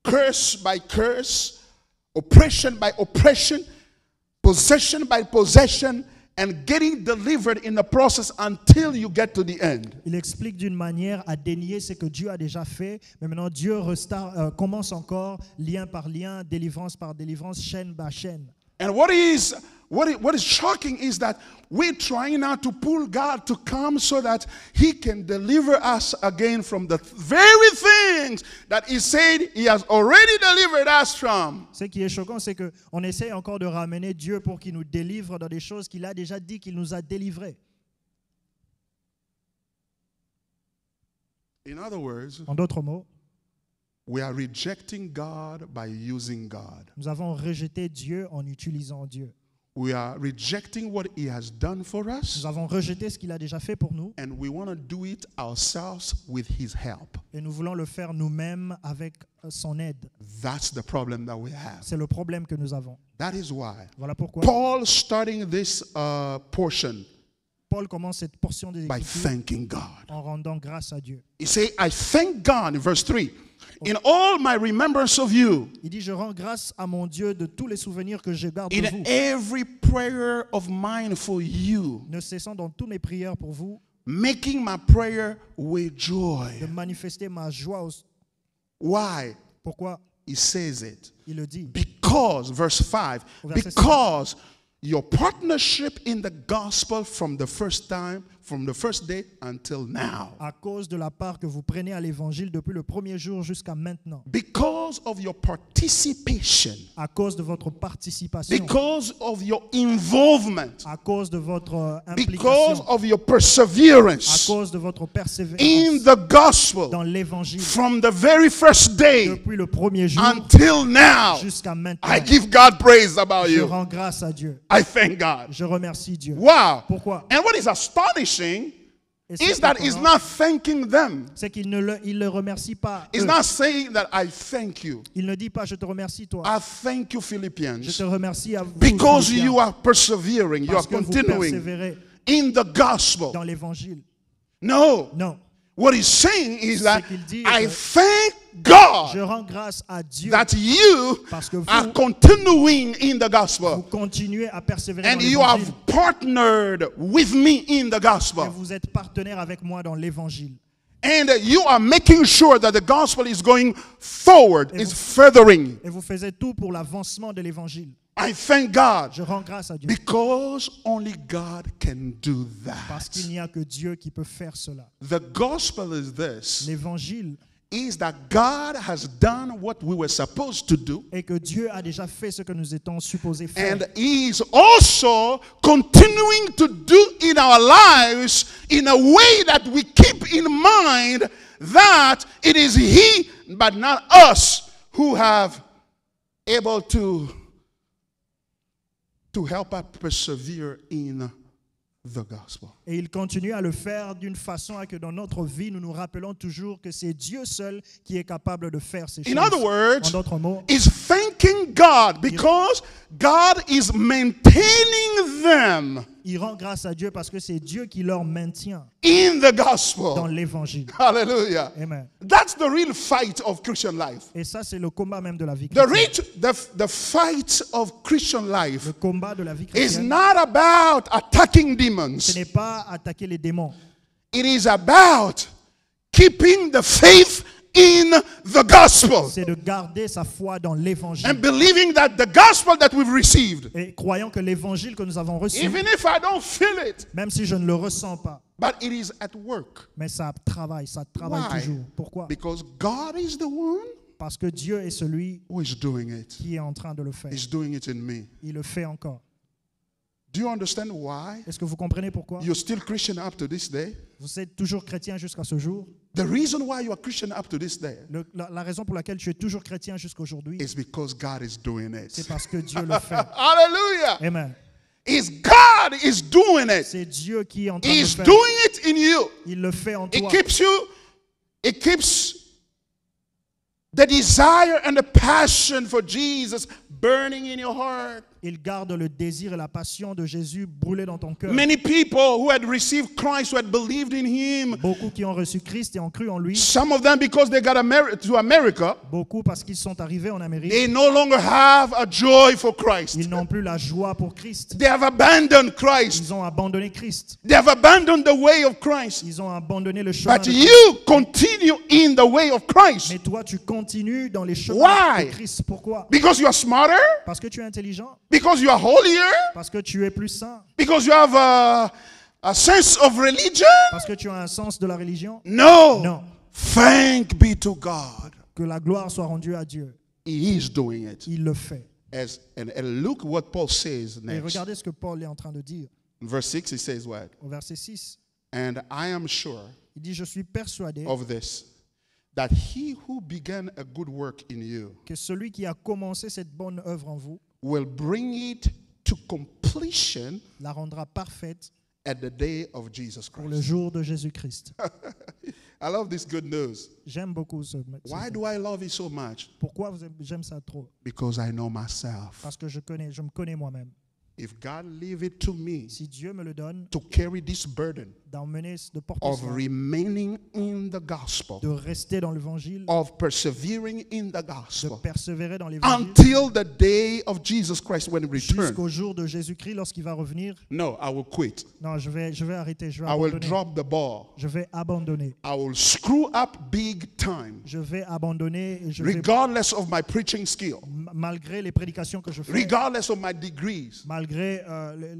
curse by curse, oppression by oppression, possession by possession, and getting delivered in the process until you get to the end. il explique d'une manière à dénier ce que Dieu a déjà fait, mais maintenant Dieu commence encore, lien par lien, délivrance par délivrance, chaîne par chaîne. And what is shocking is that we're trying now to pull God to come so that He can deliver us again from the very things that He said He has already delivered us from. Ce qui est choquant, c'est qu'on essaie encore de ramener Dieu pour qu'il nous délivre dans des choses qu'il a déjà dit qu'il nous a délivrées. In other words, En d'autres mots, we are rejecting God by using God. nous avons rejeté Dieu en utilisant Dieu. We are rejecting what He has done for us, Nous avons rejeté ce qu'il a déjà fait pour nous and we want to do it ourselves with His help. et nous voulons le faire nous-mêmes avec son aide. That's the problem that we have. C'est le problème que nous avons. That is why Voilà pourquoi Paul, starting this portion Paul commence cette portion des by Écritures thanking God. en rendant grâce à Dieu. He says, I thank God, in verse 3, in all my remembrance of you, Il dit, je rends grâce à mon Dieu de tous les souvenirs que je garde de in vous, every prayer of mine for you, ne cessant dans toutes mes prières pour vous making my prayer with joy. de manifester ma joie. Why? Pourquoi? He says it. Il le dit. Because, verse 5, Verset because your partnership in the gospel from the first day until now. À cause de la part que vous prenez à l'évangile depuis le premier jour jusqu'à maintenant. Because of your participation. À cause de votre participation. Because of your involvement. À cause de votre Because implication. of your À perseverance cause de votre in persévérance the gospel dans l'évangile. from the very first day Depuis le premier jour until now. jusqu'à maintenant. I give God praise about Je you. rends grâce à Dieu. I thank God. Je remercie Dieu. Wow. Pourquoi? And what is astonishing Et ce is qui that est he's étonnant, not thanking them. c'est qu'il ne le remercie pas. He's eux. not saying that I thank you. Il ne dit pas je te remercie toi. I thank you, Je Philippians, te remercie à vous. because Philippiens, you are persevering, you are parce que vous continuing persévérez in the gospel. dans l'évangile. No. Non. What he's saying is that qu'il dit I que thank God Je rends grâce à Dieu that you parce que vous, are continuing in the vous gospel continuez à persévérer and dans you have l'évangile. partnered with me in the Et gospel. vous êtes partenaire avec moi dans l'évangile. And you are making sure that the gospel is going forward, Et is vous- furthering. Et vous faites tout pour l'avancement de l'évangile. I thank God Je rends grâce à Dieu because only God can do parce that. qu'il n'y a que Dieu qui peut faire cela. The gospel is this. L'évangile, is that God has done what we were supposed to do. Et que Dieu a déjà fait ce que nous étions supposés faire. And He is also continuing to do in our lives in a way that we keep in mind that it is He, but not us, who have able to help us persevere in the gospel. Et il continue à le faire d'une façon à que dans notre vie, nous nous rappelons toujours que c'est Dieu seul qui est capable de faire ces choses. In other words, En d'autres mots, is thanking God because God is maintaining them il rend grâce à Dieu parce que c'est Dieu qui leur maintient in the dans gospel. l'évangile. Hallelujah. Amen. That's the real fight of Christian life. Et ça, c'est le combat même de la vie The chrétienne. fight of Christian life Le combat de la vie is chrétienne, not about attacking ce demons. n'est pas attaquer les démons. It is about keeping the faith in the gospel C'est de garder sa foi dans l'évangile. and believing that the gospel that we've received, Et croyant que l'évangile que nous avons reçu, even if I don't feel it, même si je ne le ressens pas, but it is at work. mais ça travaille Why? toujours. Pourquoi? Because God is the one Parce que Dieu est celui who is doing it. qui est en train de le faire. He's doing it in me. Il le fait encore. Do you understand why Est-ce que vous comprenez pourquoi? you're still Christian up to this day? Vous êtes toujours chrétien jusqu'à ce jour. The reason why you are Christian up to this day La raison pour laquelle tu es toujours chrétien jusqu'à aujourd'hui, is because God is doing c'est it. parce que Dieu le fait. Hallelujah. Amen. It's God is doing it. C'est Dieu qui est en train de le He's faire. doing it in you. Il le fait en It toi. keeps the desire and the passion for Jesus burning in your heart. Il garde le désir et la passion de Jésus brûlés dans ton cœur. Many people who had received Christ, who had believed in Him, Beaucoup qui ont reçu Christ et ont cru en lui. some of them because they got to America, Beaucoup parce qu'ils sont arrivés en Amérique. they no longer have a joy for Christ. Ils n'ont plus la joie pour Christ. They have abandoned Christ. Ils ont abandonné Christ. They have abandoned the way of Christ. Ils ont abandonné le chemin But de Christ. you continue in the way of Christ. Mais toi, tu continues dans les Why? chemins de Christ. Pourquoi? Because you are smarter, Parce que tu es intelligent. because you are holier, Parce que tu es plus saint. because you have a sense of religion. Parce que tu as un sens de la religion. No. Non. Thank be to God. Que la gloire soit rendue à Dieu. He is doing it. Il le fait. And look what Paul says Et next. regardez ce que Paul est en train de dire. In verse 6, he says what? Au verset 6, And I am sure il dit, je suis persuadé of this, that he who began a good work in you que celui qui a commencé cette bonne œuvre en vous will bring it to completion la rendra parfaite at the day of Jesus pour le Christ. jour de Jésus-Christ. I love this good news. J'aime beaucoup ce. Why do I love it so much? Pourquoi j'aime ça trop? Because I know myself. Parce que je me connais moi-même. If God leave it to me Si Dieu me le donne, to carry this burden d'emmener, de porter of ça, remaining in the gospel, de rester dans l'évangile, of persevering in the de gospel, persévérer dans l'évangile, until the day of Jesus Christ when he returns, jusqu'au jour de Jésus-Christ lorsqu'il va revenir, no, I will quit. non, je vais arrêter, je vais I will abandonner. drop the ball. Je vais abandonner. I will screw up big time, Je vais abandonner et je vais, regardless of my preaching skill, malgré les prédications que je fais, regardless of my degrees, malgré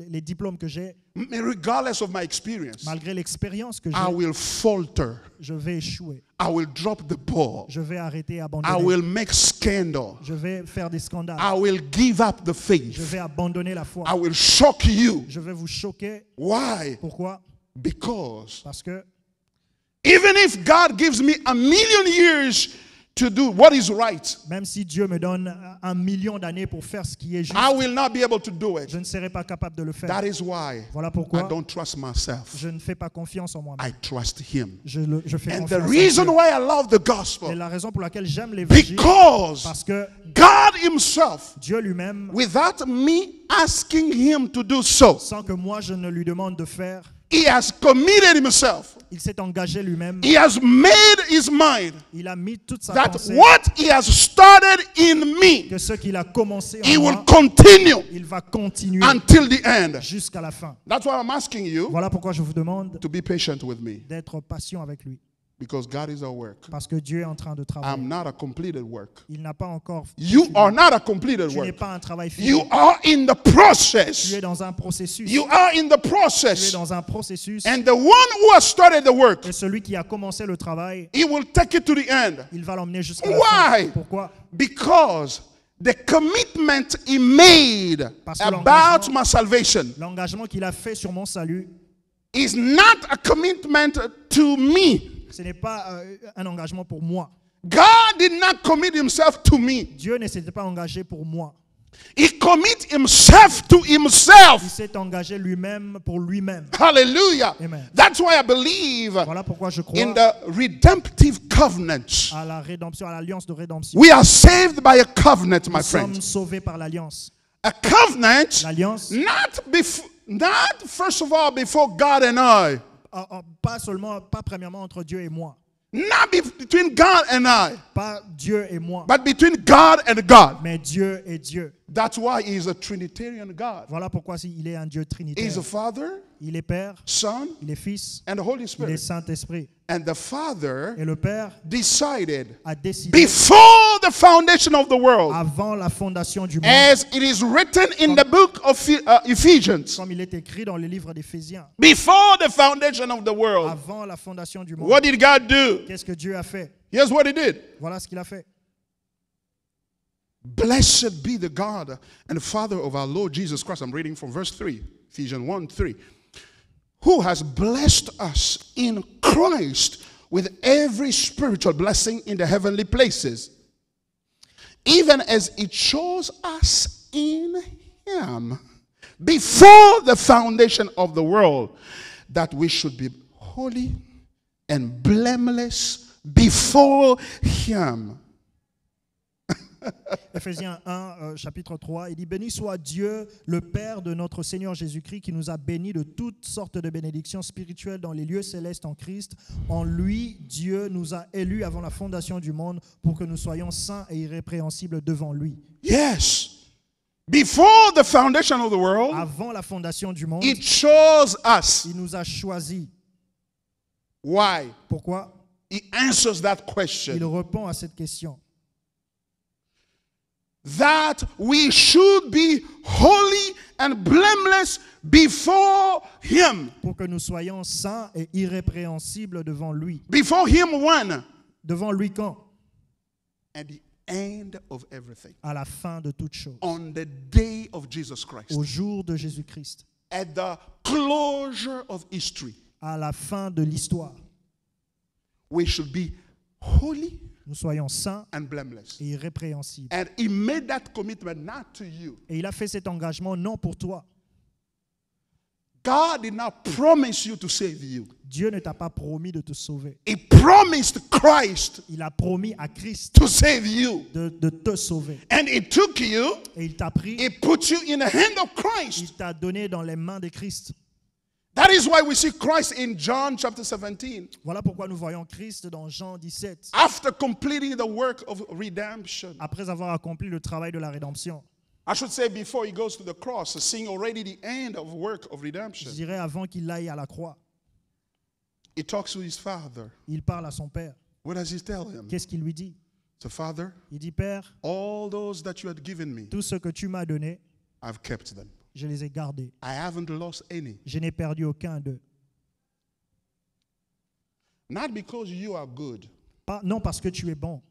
les diplômes que j'ai, regardless of my experience. malgré l'expérience que I j'ai, will falter. je vais échouer. I will drop the ball. Je vais arrêter, I abandonner. will make scandal. Je vais faire des scandales. I will give up the Je faith. vais abandonner la foi. I will shock you. Je vais vous choquer. Why? Pourquoi? Because Parce que even if God gives me 1,000,000 years to do what is right, même si Dieu me donne 1 million d'années pour faire ce qui est juste, I will not be able to do it. je ne serai pas capable de le faire. That is why Voilà I pourquoi don't trust myself. je ne fais pas confiance en moi-même. I trust Him. Je fais And confiance the en reason Dieu. why I love the Et gospel, la raison pour laquelle j'aime l'évangile, because parce que God Himself, Dieu lui-même, without me asking Him to do so, sans que moi je ne lui demande de faire, He has committed Himself. il s'est engagé lui-même. He has made His mind Il a mis toute sa that pensée what He has started in me, que ce qu'il a commencé He en will moi, continue il va continuer until the end. jusqu'à la fin. That's why I'm asking you Voilà pourquoi je vous demande to be patient with me. d'être patient avec lui. Because God is our work. Parce que Dieu est en train de travailler. I'm not a completed work. Il n'a pas encore You fini. are not a completed Tu n'es work. pas un travail fini. You are in the Tu process. es dans un processus. You are in the Tu es process. dans un processus. And the one who has started the work, Et celui qui a commencé le travail, he will take it to the end. il va l'emmener jusqu'à la Why? fin. Pourquoi? Because the commitment he made Parce que about l'engagement- my salvation L'engagement qu'il a fait sur mon salut, is not a commitment to me. ce n'est pas un engagement pour moi. God did not commit himself to me. Dieu ne s'était pas engagé pour moi. He commit himself to Il himself. s'est engagé lui-même pour lui-même. Hallelujah. Amen. That's why I believe Voilà pourquoi je crois in the redemptive covenant. à la rédemption, à l'alliance de rédemption. We are saved by a covenant, my Nous sommes friend. sauvés par l'alliance. A covenant, L'alliance, not first of all before God and I, pas premièrement entre Dieu et moi. not between God and I, Pas Dieu et moi, but between God and God. mais Dieu et Dieu. That's why he is a Trinitarian God. Voilà pourquoi il est un Dieu trinitaire. He is a Father, Il est Père, Son, il est Fils, and the Holy il est Spirit. Saint-Esprit. And the Father Et le Père decided a décidé, before the foundation of the world, avant la fondation du monde, as it is written in the book of Ephesians, comme il est écrit dans les livres d'Éphésiens, before the foundation of the world, avant la fondation du monde, what did God do? qu'est-ce que Dieu a fait? Here's what he did. Voilà ce qu'il a fait. Blessed be the God and Father of our Lord Jesus Christ. I'm reading from verse 3, Ephesians 1:3. Who has blessed us in Christ with every spiritual blessing in the heavenly places, even as he chose us in him before the foundation of the world, that we should be holy and blameless before him. Éphésiens 1, chapitre 3, il dit « Béni soit Dieu, le Père de notre Seigneur Jésus-Christ, qui nous a bénis de toutes sortes de bénédictions spirituelles dans les lieux célestes en Christ. En lui, Dieu nous a élus avant la fondation du monde pour que nous soyons saints et irrépréhensibles devant lui. » Yes. Before the foundation of the world, Avant la fondation du monde, he chose us. il nous a choisis. Why? Pourquoi? He answers that Il question. répond à cette question. That we should be holy and blameless before him. Pour que nous soyons saints et irrépréhensibles devant lui. Before him when? Devant lui quand? At the end of everything. À la fin de toutes choses. On the day of Jesus Christ. Au jour de Jésus-Christ. At the closure of history. À la fin de l'histoire. We should be holy Nous soyons saints and blameless. et irrépréhensibles. And he made that commitment not to you. Et il a fait cet engagement non pour toi. God did not promise you to save you. Dieu ne t'a pas promis de te sauver. He promised Christ Il a promis à Christ to save you. de te sauver. And he took you, Et il t'a pris, he put you in the hand of il Christ. t'a donné dans les mains de Christ. That is why we see Christ in John chapter 17. Voilà pourquoi nous voyons Christ dans Jean 17. After completing the work of redemption. Après avoir accompli le travail de la rédemption. I should say before he goes to the cross, seeing already the end of work of Je redemption. dirais avant qu'il aille à la croix. He talks to his father. Il parle à son père. What does he tell him? Qu'est-ce qu'il lui dit? So, Father, Il dit, Père, all those that you had given me, tout ce que tu m'as donné, I've kept them. je les ai gardés. I haven't lost any. Je n'ai perdu aucun d'eux. Not because you are good. Non parce que tu es bon.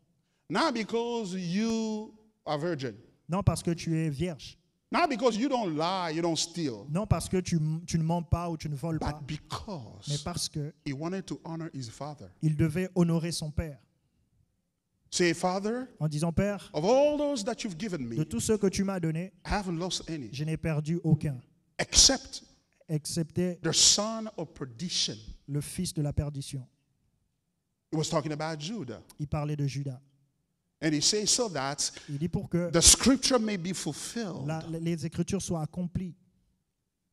Not because you are virgin. Non parce que tu es vierge. Not because you don't lie, you don't steal. Non parce que tu ne mens pas ou tu ne voles pas. But Mais because parce que he wanted to honor his father. il devait honorer son père. Say, Father, En disant, Père, of all those that you've given de me, tout ce que tu m'as donné, I haven't lost any. je n'ai perdu aucun. Except Excepté the son of perdition. le fils de la perdition. He was talking about Judah. Il parlait de Judas. And he says so that Il dit pour que the scripture may be fulfilled. les Écritures soient accomplies.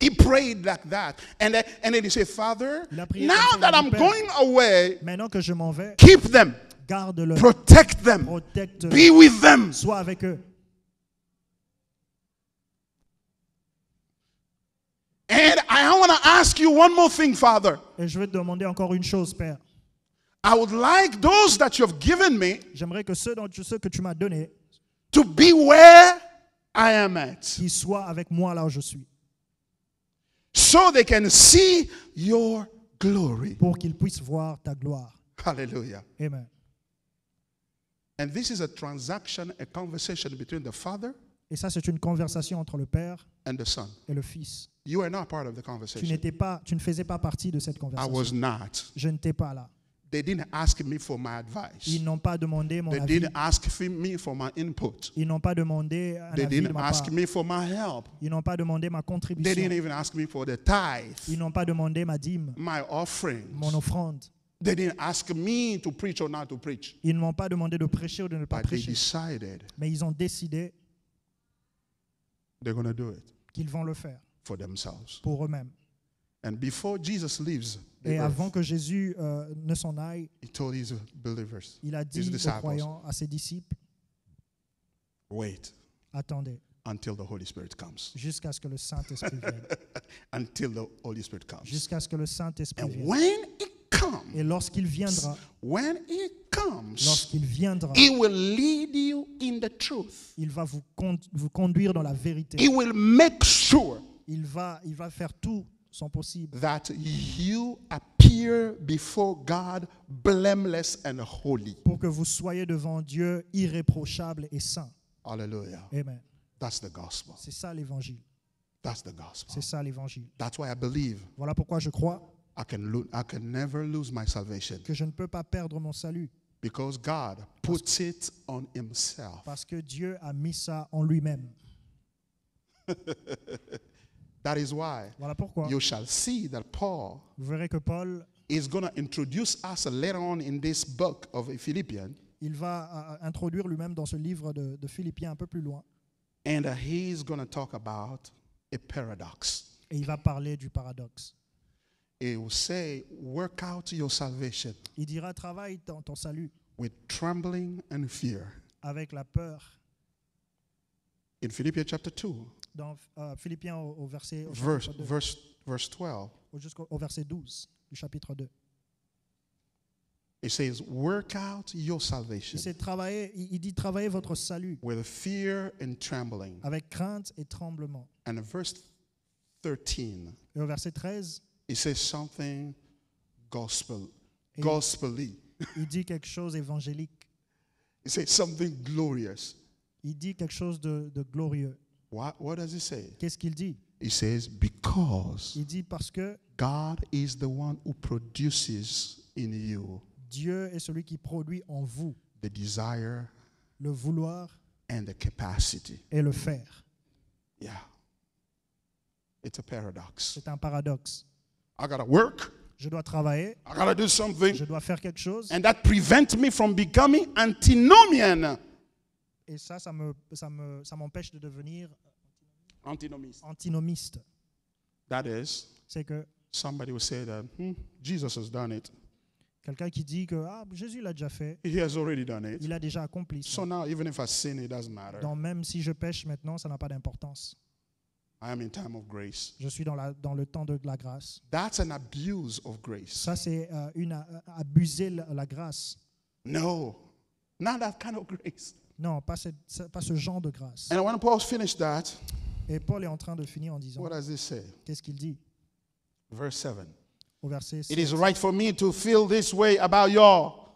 He prayed like that. And then he said, Father, Il a prié now comme ça, that il a I'm dit, Père, going away, Maintenant que je m'en vais, keep them, garde-le, protect them, protecte, be with them. sois avec eux. And I want to ask you one more thing, Father. Et je vais te demander encore une chose, Père. I would like those that you have given me J'aimerais que ceux que tu m'as donnés, to be where I am at, qu'ils soient avec moi là où je suis, so they can see your glory. pour qu'ils puissent voir ta gloire. Hallelujah. Amen. And this is a transaction, a conversation between the Father Et ça, c'est une conversation entre le Père and the Son. et le Fils. You are not part of the Tu conversation. ne faisais pas partie de cette I was conversation. not. Je n'étais pas là. They didn't ask me for my advice. Ils n'ont pas demandé mon They avis. didn't ask me for my input. Ils n'ont pas demandé un They avis de didn't ma ask part. me for my help. Ils n'ont pas demandé ma They contribution. didn't even ask me for the tithe, Ils n'ont pas demandé ma dîme, my offerings. mon offrande. They didn't ask me to preach or not to preach. Ils ne m'ont pas demandé de prêcher ou de ne pas But they prêcher. decided Mais ils ont décidé they're going to do it qu'ils vont le faire for themselves. pour eux-mêmes. And before Jesus leaves the Et earth, avant que Jésus ne s'en aille, he told his believers, il a his dit aux disciples, croyants, à ses disciples, wait attendez until the Holy Spirit comes. jusqu'à ce que le Saint-Esprit vienne. Until the Holy Spirit comes. Jusqu'à ce que le Saint-Esprit And vienne. when it comes, Et lorsqu'il viendra, lorsqu'il viendra, he will lead you in the truth. il va vous conduire dans la vérité. He will make sure Il va faire tout son possible that you appear before God blameless and holy. pour que vous soyez devant Dieu irréprochable et saint. Hallelujah. Amen. That's the gospel. C'est ça l'évangile. That's the gospel. C'est ça l'évangile. That's why I believe Voilà pourquoi je crois I can never lose my salvation, que je ne peux pas perdre mon salut, because God puts it on himself. parce que Dieu a mis ça en lui-même. That is why Voilà pourquoi you shall see that Paul vous verrez que Paul, is going to introduce us later on in this book of Philippians, il va introduire lui-même dans ce livre de Philippiens un peu plus loin, and he's going to talk about a paradox. et il va parler du paradoxe. He will say, work out your salvation Il dira, travaille ton salut with trembling and fear. avec la peur. In Philippians chapter 2, Dans Philippiens au verset, verse 12, jusqu'au verset 12 du chapitre 2. it says, work out your salvation Il dit travaillez votre salut with fear and trembling. avec crainte et tremblement. And in verse 13, Et au verset 13, it says something gospelly. il dit quelque chose évangélique. It says something glorious. Il dit quelque chose de glorieux. What does it say? Qu'est-ce qu'il dit? It says, because Il dit parce que God is the one who produces in you Dieu est celui qui produit en vous the desire le vouloir and the capacity. et le faire. Yeah. It's a paradox. C'est un paradoxe. I gotta work. Je dois travailler, I gotta do something. je dois faire quelque chose, And that prevents me from becoming antinomian. et ça m'empêche de devenir Antinomist. antinomiste. That is, C'est que somebody will say that Jesus has done it. quelqu'un qui dit que Jésus l'a déjà fait, He has already done it. il a déjà accompli ça. So now, even if I sin, it doesn't matter. Donc même si je pêche maintenant, ça n'a pas d'importance. I am in time of grace. Je suis dans le temps de la grâce. That's an abuse of grace. Ça, c'est abuser la grâce. No, not that kind of grace. Non, pas ce genre de grâce. And when Paul finished that, Et Paul est en train de finir en disant, what does he say? qu'est-ce qu'il dit Verse 7. au verset It is 7? right for me to feel this way about y'all,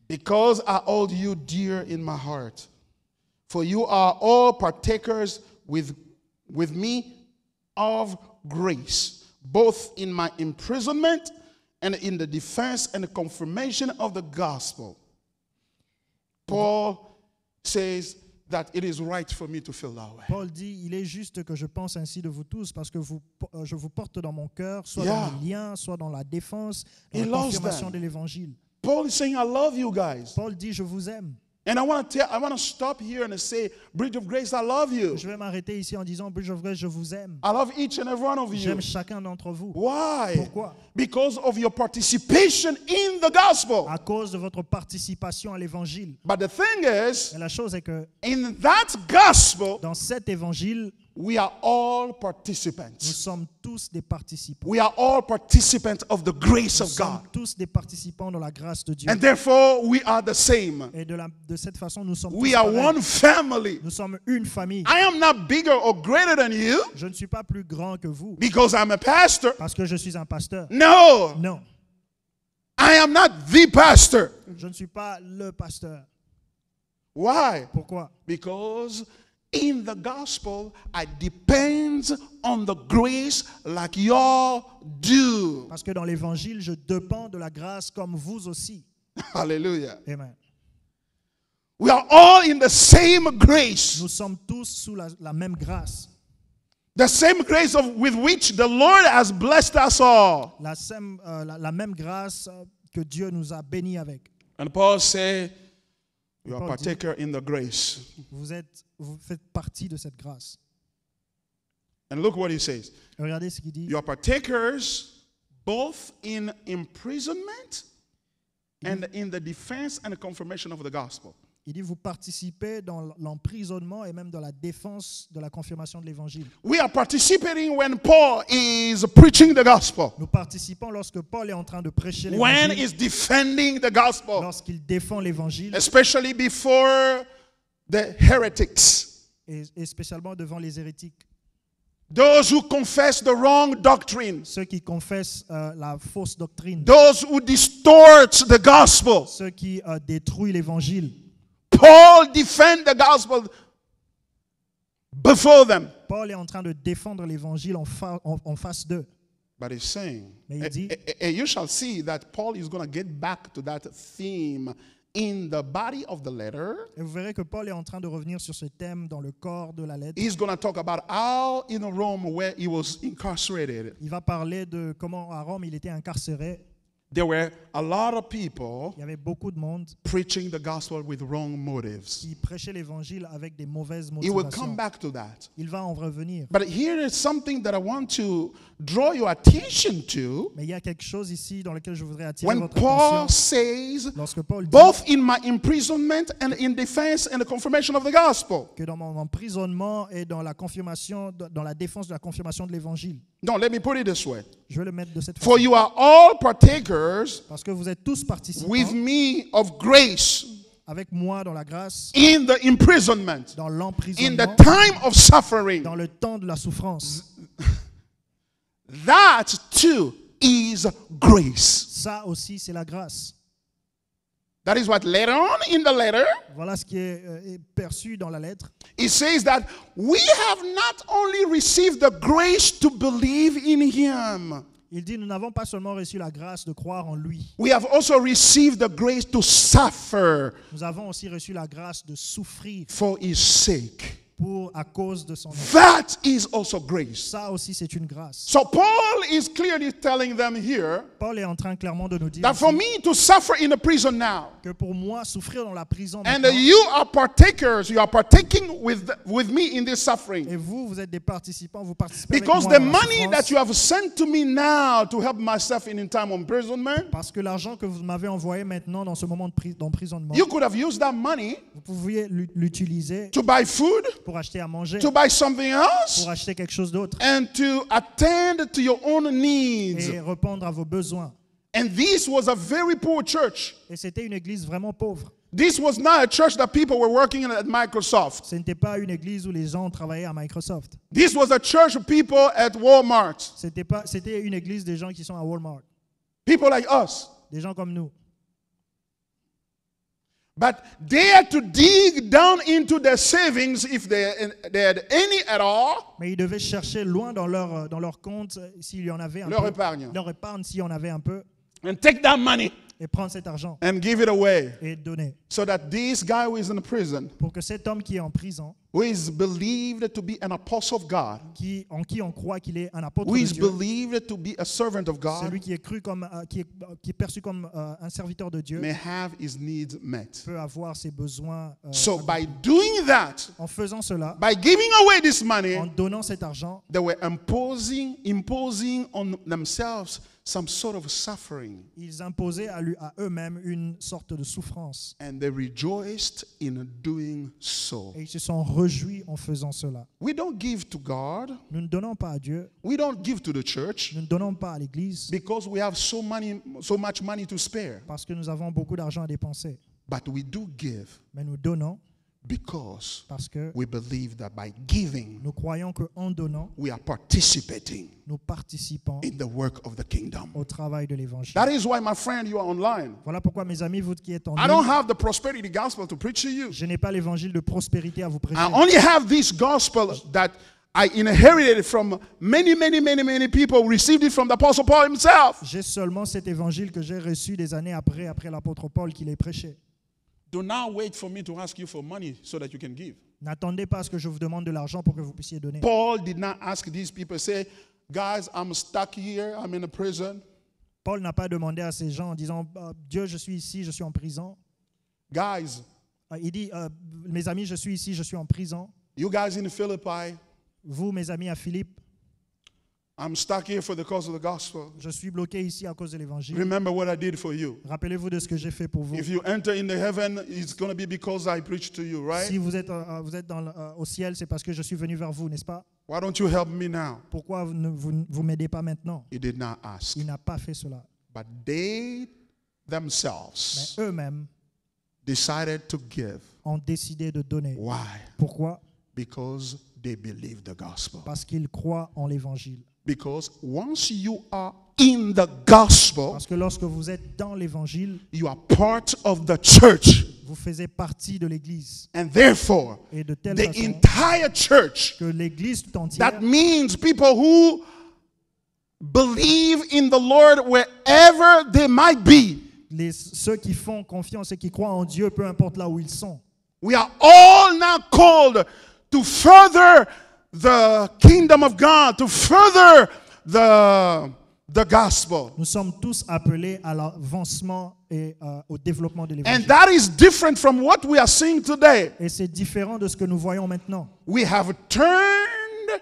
because I hold you dear in my heart. For you are all partakers with me of grace, both in my imprisonment and in the defense and the confirmation of the gospel. Paul says that it is right for me to feel that way. Paul dit, il est juste que je pense ainsi de vous tous parce que je vous porte dans mon cœur, soit Yeah. dans les liens, soit dans la défense, dans He la loves confirmation them. de l'évangile. Paul is saying, I love you guys. Paul dit, je vous aime. And I want to stop here and say, Bridge of Grace, I love you. Je vais m'arrêter ici en disant, Bridge of Grace, je vous aime. I love each and every one of you. J'aime chacun d'entre vous. Why? Pourquoi? Because of your participation in the gospel. À cause de votre participation à l'évangile. But the thing is, Et la chose est que in that gospel, dans cet évangile, we are all Nous participants. sommes tous des participants. We are all participants of the grace Nous of sommes God. tous des participants dans la grâce de Dieu. And therefore, we are the same. Et de cette façon, nous sommes We tous are pareils. one family. Nous sommes une famille. I am not bigger or greater than you Je ne suis pas plus grand que vous because I'm a pastor. parce que je suis un pasteur. No, Non, I am not the pastor. je ne suis pas le pasteur. Why? Pourquoi? Because in the gospel, I depend on the grace like y'all do. Parce que dans l'évangile, je dépends de la grâce comme vous aussi. Hallelujah. Amen. We are all in the same grace. Nous sommes tous sous la même grâce. The same grace with which the Lord has blessed us all. La même grâce que Dieu nous a bénis avec. And Paul said, you are Paul dit, partaker in the grace. Vous faites partie de cette grâce. And look what he says. Regardez ce qu'il dit. You are partakers both in imprisonment and in the defense and confirmation of the gospel. Il dit, vous participez dans l'emprisonnement et même dans la défense de la confirmation de l'évangile. We are participating when Paul is preaching the gospel, Nous participons lorsque Paul est en train de prêcher when l'évangile, he's defending the gospel, lorsqu'il défend l'évangile, especially before the heretics, et spécialement devant les hérétiques, those who confess the wrong doctrine, ceux qui confessent la fausse doctrine, those who distort the gospel. ceux qui détruisent l'évangile. Paul defend the gospel before them. Paul est en train de défendre l'évangile en face d'eux. But he's saying, Mais il dit, and you shall see that Paul is going to get back to that theme in the body of the letter. et vous verrez que Paul est en train de revenir sur ce thème dans le corps de la lettre. He's going to talk about how in Rome where he was incarcerated, Il va parler de comment à Rome il était incarcéré. there were a lot of people Il y avait beaucoup de monde preaching the gospel with wrong motives. qui prêchait l'évangile avec des mauvaises He will come motivations. back to that. Il va en revenir. But here is something that I want to draw your attention to. Mais il y a quelque chose ici dans lequel je voudrais attirer When votre Paul attention. says, Lorsque Paul dit both in my imprisonment and in defense and the confirmation of the gospel. que dans mon emprisonnement et dans la confirmation, dans la défense de la confirmation de l'évangile. No, let me put it this way. Je vais le mettre de cette For façon. you are all partakers Parce que vous êtes tous participants with me of grace avec moi dans la grâce, in the imprisonment, dans in l'emprisonnement, the time of suffering. dans le temps de la souffrance. That too is grace. Ça aussi, c'est la grâce. That is what later on in the letter, Voilà ce qui est perçu dans la lettre. it says that we have not only received the grace to believe in him, Il dit, nous n'avons pas seulement reçu la grâce de croire en lui, we have also received the grace to suffer nous avons aussi reçu la grâce de souffrir for his sake. à cause de son nom. That is also grace. Ça aussi, c'est une grâce. So Paul is clearly telling them here Paul est en train clairement de nous dire that for ici me to suffer in a prison now, que pour moi, souffrir dans la prison and maintenant, you are partakers, you are partaking with me in this suffering. et vous êtes des participants, vous participez avec Because moi the dans la money souffrance, that you have sent to me now to help myself in time of imprisonment, parce que l'argent que vous m'avez envoyé maintenant dans ce moment d'emprisonnement, you could have used that money vous pouviez l'utiliser to buy food, pour acheter à manger, to buy something else, pour acheter quelque chose d'autre and to attend to your own needs. et répondre à vos besoins. And this was a very poor church. Et c'était une église vraiment pauvre. This was not a church that people were working in at Microsoft. Ce n'était pas une église où les gens travaillaient à Microsoft. This was a church of people at Walmart. C'était une église des gens qui sont à Walmart, People like us. des gens comme nous. But they had to dig down into their savings if they had any at all. Mais ils devaient chercher loin dans leur compte s'il y en avait un Leur peu. épargne. Leur épargne s'il y en avait un peu. And take that money Et prendre cet argent and give it away. et donner. So that this guy who is in prison, Pour que cet homme qui est en prison, who is believed to be an apostle of God, en qui on croit qu'il est un apôtre who de is Dieu, believed to be a servant of celui God, qui est cru comme, qui est perçu comme un serviteur de Dieu, may have his needs met. peut avoir ses besoins. So by doing that, En faisant cela, by giving away this money, en donnant cet argent, they were imposing on themselves some sort of suffering, Ils imposaient à eux-mêmes une sorte de souffrance. and they rejoiced in doing so. Et ils se sont réjouis en faisant cela. We don't give to God, Nous ne donnons pas à Dieu, we don't give to the church nous ne donnons pas à l'Église because we have so much money to spare. parce que nous avons beaucoup d'argent à dépenser. But we do give Mais nous donnons because parce que we believe that by giving, nous croyons qu'en donnant, we are participating nous participons in the work of the kingdom. au travail de l'Évangile. That is why, my friend, you are online. Voilà pourquoi, mes amis, vous qui êtes en I don't ligne, have the prosperity gospel to preach to you. je n'ai pas l'Évangile de prospérité à vous prêcher. I only have this gospel that I inherited from many people who received it from the Apostle Paul himself. J'ai seulement cet Évangile que j'ai reçu des années après l'apôtre Paul qui l'ait prêché. Do not wait for me to ask you for money so that you can give. N'attendez pas à ce que je vous demande de l'argent pour que vous puissiez donner. Paul did not ask these people, say, guys, I'm stuck here, I'm in a prison. Paul n'a pas demandé à ces gens en disant Dieu, je suis ici, je suis en prison. Guys, Il dit mes amis, je suis ici, je suis en prison. you guys in Philippi, Vous, mes amis à Philippe, I'm stuck here for the cause of the gospel. je suis bloqué ici à cause de l'Évangile. Remember what I did for you. Rappelez-vous de ce que j'ai fait pour vous. If you enter in the heaven, it's going to be because I preached to you, right? Si vous êtes au ciel, c'est parce que je suis venu vers vous, n'est-ce pas? Why don't you help me now? Pourquoi vous ne m'aidez pas maintenant? He did not ask. Il n'a pas fait cela. But they themselves Mais eux-mêmes decided to give. ont décidé de donner. Why? Pourquoi? Because they believe the gospel. Parce qu'ils croient en l'Évangile. Because once you are in the gospel, Parce que lorsque vous êtes dans l'Évangile, you are part of the church. vous faites partie de l'Église. And therefore, Et de telle the façon entire church, que l'Église tout entière, that means people who believe in the Lord wherever they might be. ceux qui font confiance et qui croient en Dieu, peu importe là où ils sont, We are all now called to further the kingdom of God, to further the gospel. nous sommes tous appelés à l'avancement et au développement de And l'Évangile. that is different from what we are seeing today. Et c'est différent de ce que nous voyons maintenant. We have turned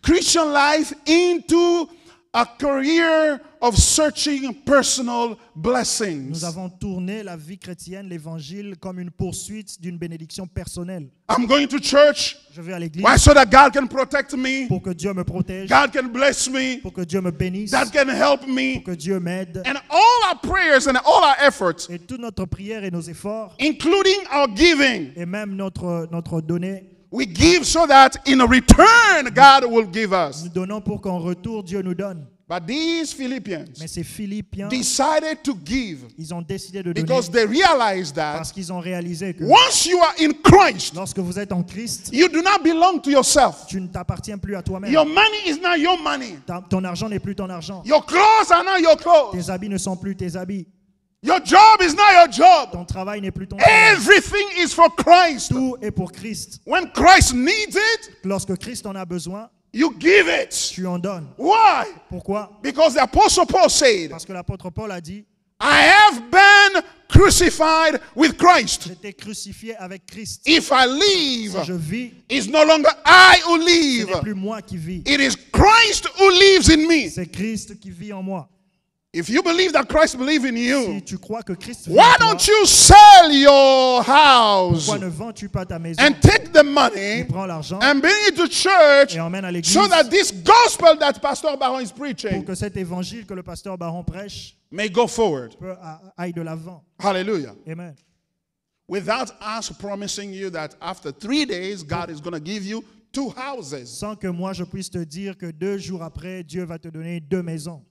Christian life into a career of searching personal blessings. Nous avons tourné la vie chrétienne, l'Évangile, comme une poursuite d'une bénédiction personnelle. I'm going to church. Je vais à l'église Why? So that God can protect me, pour que Dieu me protège, God can bless me, pour que Dieu me bénisse, God can help me. pour que Dieu m'aide. And all our prayers and all our efforts, Et toute notre prière et nos efforts, including our giving, et même notre donnée, we give so that in return, God will give us. nous donnons pour qu'en retour, Dieu nous donne. But these Philippians Mais ces Philippiens, decided to give ils ont décidé de donner because they realized that parce qu'ils ont réalisé que once you are in Christ, lorsque vous êtes en Christ, you do not belong to yourself. tu ne t'appartiens plus à toi-même. Your money is not your money. Ton argent n'est plus ton argent. Your clothes are not your clothes. Tes habits ne sont plus tes habits. Your job is not your job. Ton travail n'est plus ton travail. Everything is for Christ. Tout est pour Christ. When Christ needs it, Lorsque Christ en a besoin, you give it. tu en donnes. Why? Pourquoi? Because the Apostle Paul said, Parce que l'apôtre Paul a dit, I have been crucified with Christ. j'étais crucifié avec Christ. If I Si je live, vis, it's no longer I who ce live. n'est plus moi qui vis. It is Christ who lives in me. C'est Christ qui vit en moi. If you believe that Christ believes in Si you, tu crois que Christ vit why en toi, don't you sell your house pourquoi ne vends-tu pas ta maison and take the et money prends l'argent and bring it to church et emmène à l'église so that this gospel that Pastor Baron is pour preaching que cet évangile que le pasteur Baron prêche may go forward? aille de l'avant. Hallelujah. Amen. Without us promising you that after 3 days, God is going to give you 2 houses. Sans que moi je puisse te dire que 2 jours après, Dieu va te donner 2 maisons.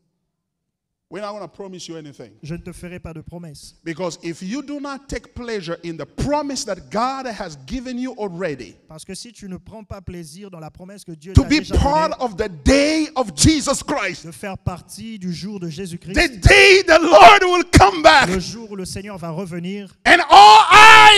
We're not going to promise you anything. Je ne te ferai pas de promesse. Because if you do not take pleasure in the promise that God has given you already, Parce que si tu ne prends pas plaisir dans la promesse que Dieu to t'a be déjà part donnée, of the day of Jesus Christ, de faire partie du jour de Jésus-Christ, the day the Lord will come back, le jour où le Seigneur va revenir, and all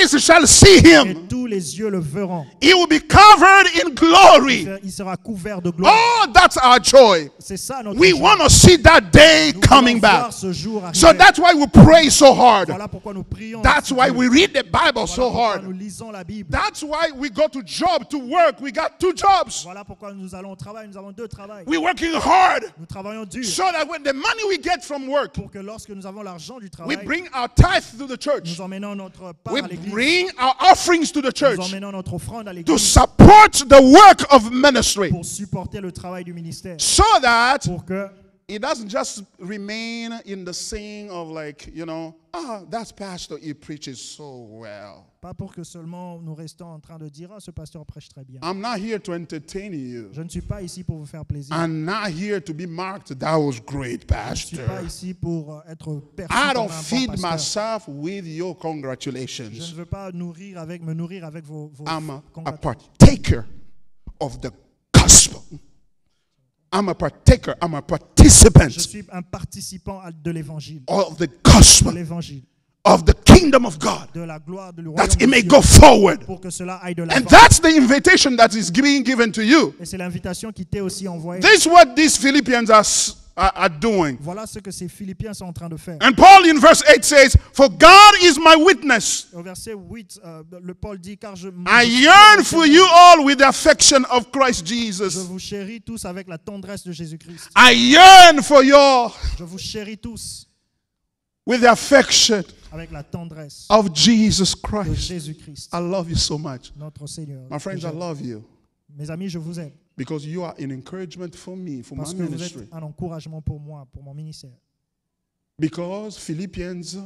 eyes shall see et him. tous les yeux le verront. He will be covered in glory. Il sera couvert de gloire. Oh, that's our joy. C'est ça notre We joie. want to see that day Nous coming voulons voir back. ce jour arriver. So that's why we pray so hard. Voilà pourquoi nous prions. That's why we read the Bible Voilà so pourquoi hard. nous lisons la Bible. That's why we go to job to work. We got 2 jobs. Voilà pourquoi nous allons au travail. Nous avons 2 travails. We're working hard Nous travaillons dur so that when the money we get from work, pour que lorsque nous avons l'argent du we travail, bring our tithe to the church. nous emmenons notre part We à l'église. bring our offerings to the Nous church emmenons notre offrande à to l'église support the work of ministry pour supporter le travail du ministère. so that Pour que it doesn't just remain in the saying of like, that's pastor, he preaches so well. pas pour que seulement nous restons en train de dire ce pasteur prêche très bien. I'm not here to entertain you. Je ne suis pas ici pour vous faire plaisir. I'm not here to be marked, that was great, Je ne suis pas pastor. ici pour être perçu I comme don't un bon feed pasteur. myself with your Je congratulations. ne veux pas me nourrir avec vos I'm a congratulations. partaker of the gospel. I'm a partaker, I'm a participant Je suis un participant de l'évangile, of the de gospel, l'évangile, of the kingdom of God, de la gloire de royaume that it de may Dieu, go forward. pour que cela aille de And l'avant. that's the invitation that is being given to you. Et c'est l'invitation qui t'est aussi envoyée. This is what these Philippians are doing. Voilà ce que ces Philippiens sont en train de faire. And Paul in verse 8 says, "For God is my witness. Au verset 8, le Paul dit, car I yearn for you all with the affection of Christ je Jesus." vous chéris tous avec la tendresse de Jésus-Christ. I yearn for you all Je vous chéris tous with the affection avec la tendresse of Jesus de Christ. Jésus-Christ, I love you so much. notre Seigneur. My friends, I love you Mes amis, je vous aime because you are an encouragement for me, for my parce que vous êtes ministry. un encouragement pour moi, pour mon ministère. Because Philippians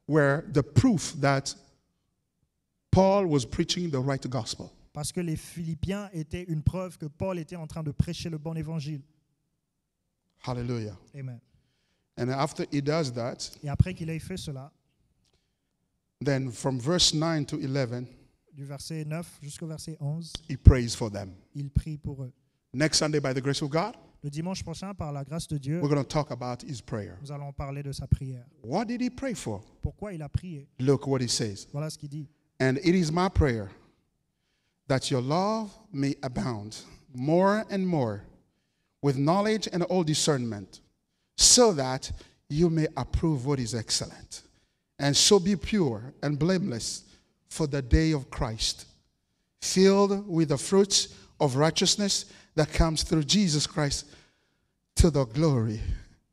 were the proof that Paul was preaching the right gospel. Parce que les Philippiens étaient une preuve que Paul était en train de prêcher le bon évangile. Hallelujah. Amen. And after he does that, Et après qu'il ait fait cela, then from verse 9 to 11, du verset 9 jusqu'au verset 11, he prays for them. il prie pour eux. Next Sunday, by the grace of God, Le dimanche prochain, par la grâce de Dieu, we're going to talk about his prayer. nous allons parler de sa prière. What did he pray for? Pourquoi il a prié? Look what he says. Voilà ce qu'il dit. And it is my prayer that your love may abound more and more with knowledge and all discernment, so that you may approve what is excellent, and so be pure and blameless for the day of Christ, filled with the fruits of righteousness that comes through Jesus Christ, to the glory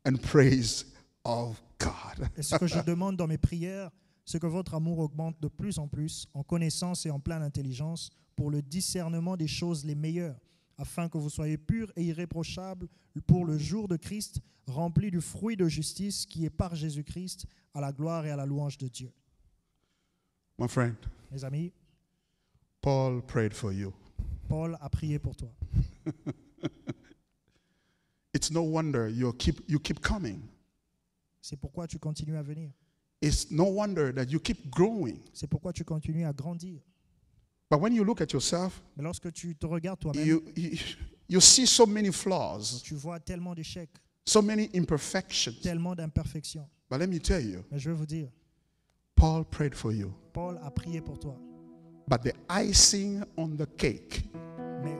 and praise of God. Et ce que je demande dans mes prières, c'est que votre amour augmente de plus en plus en connaissance et en pleine intelligence pour le discernement des choses les meilleures, afin que vous soyez purs et irréprochables pour le jour de Christ, remplis du fruit de justice qui est par Jésus-Christ, à la gloire et à la louange de Dieu. My friend, Mes amis, Paul prayed for you. Paul a prié pour toi. It's no wonder you keep coming. C'est pourquoi tu continues à venir. It's no wonder that you keep growing. C'est pourquoi tu continues à grandir. But when you look at yourself, Mais lorsque tu te regardes toi-même, you see so many flaws, tu vois tellement d'échecs, so many imperfections. tellement d'imperfections. But let me tell you, Mais je veux vous dire, Paul prayed for you. Paul a prié pour toi. But the icing on the cake, Mais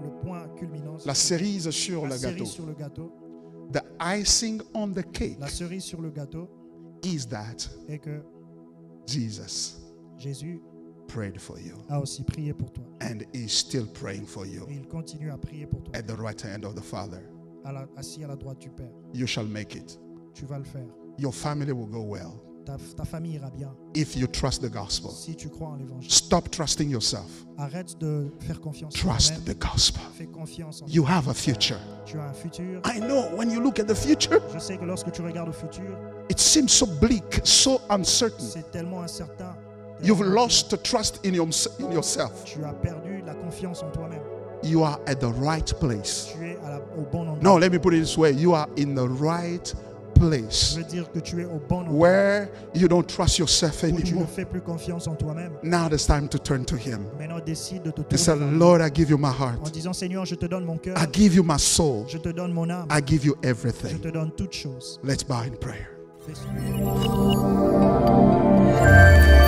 le point culminant, la cerise sur la le gâteau, cerise sur le gâteau, the icing on the cake la cerise sur le gâteau is that est que Jesus Jésus prayed for you a aussi prié pour toi. and is still praying for Et you il continue à prier pour toi, at the right hand of the Father. assis à la droite du Père. You shall make it. Tu vas le faire. Your family will go well Ta famille ira bien if you trust the gospel. si tu crois en l'évangile. Stop trusting yourself. Arrête de faire confiance en Trust toi-même. the gospel. Fais confiance en You toi. have a future. Tu as un futur. I know when you look at the future, Je sais que lorsque tu regardes au futur, it seems so bleak, so uncertain. c'est tellement incertain. You've tellement lost the trust in yourself. Tu as perdu la confiance en toi-même. You are at the right place. Tu es au bon endroit. No, let me put it this way. You are in the right place Je veux dire que tu es au bon endroit where you don't trust yourself où tu ne anymore. fais plus confiance en toi-même. Now it's time to turn to Him. Maintenant, décide de te And say, tourner vers lui Lord, I give you my en heart. disant Seigneur, je te donne mon cœur, I give you my soul. je te donne mon âme, I give you je everything. te donne toutes choses. Let's bow in prayer. Fais ce que tu veux.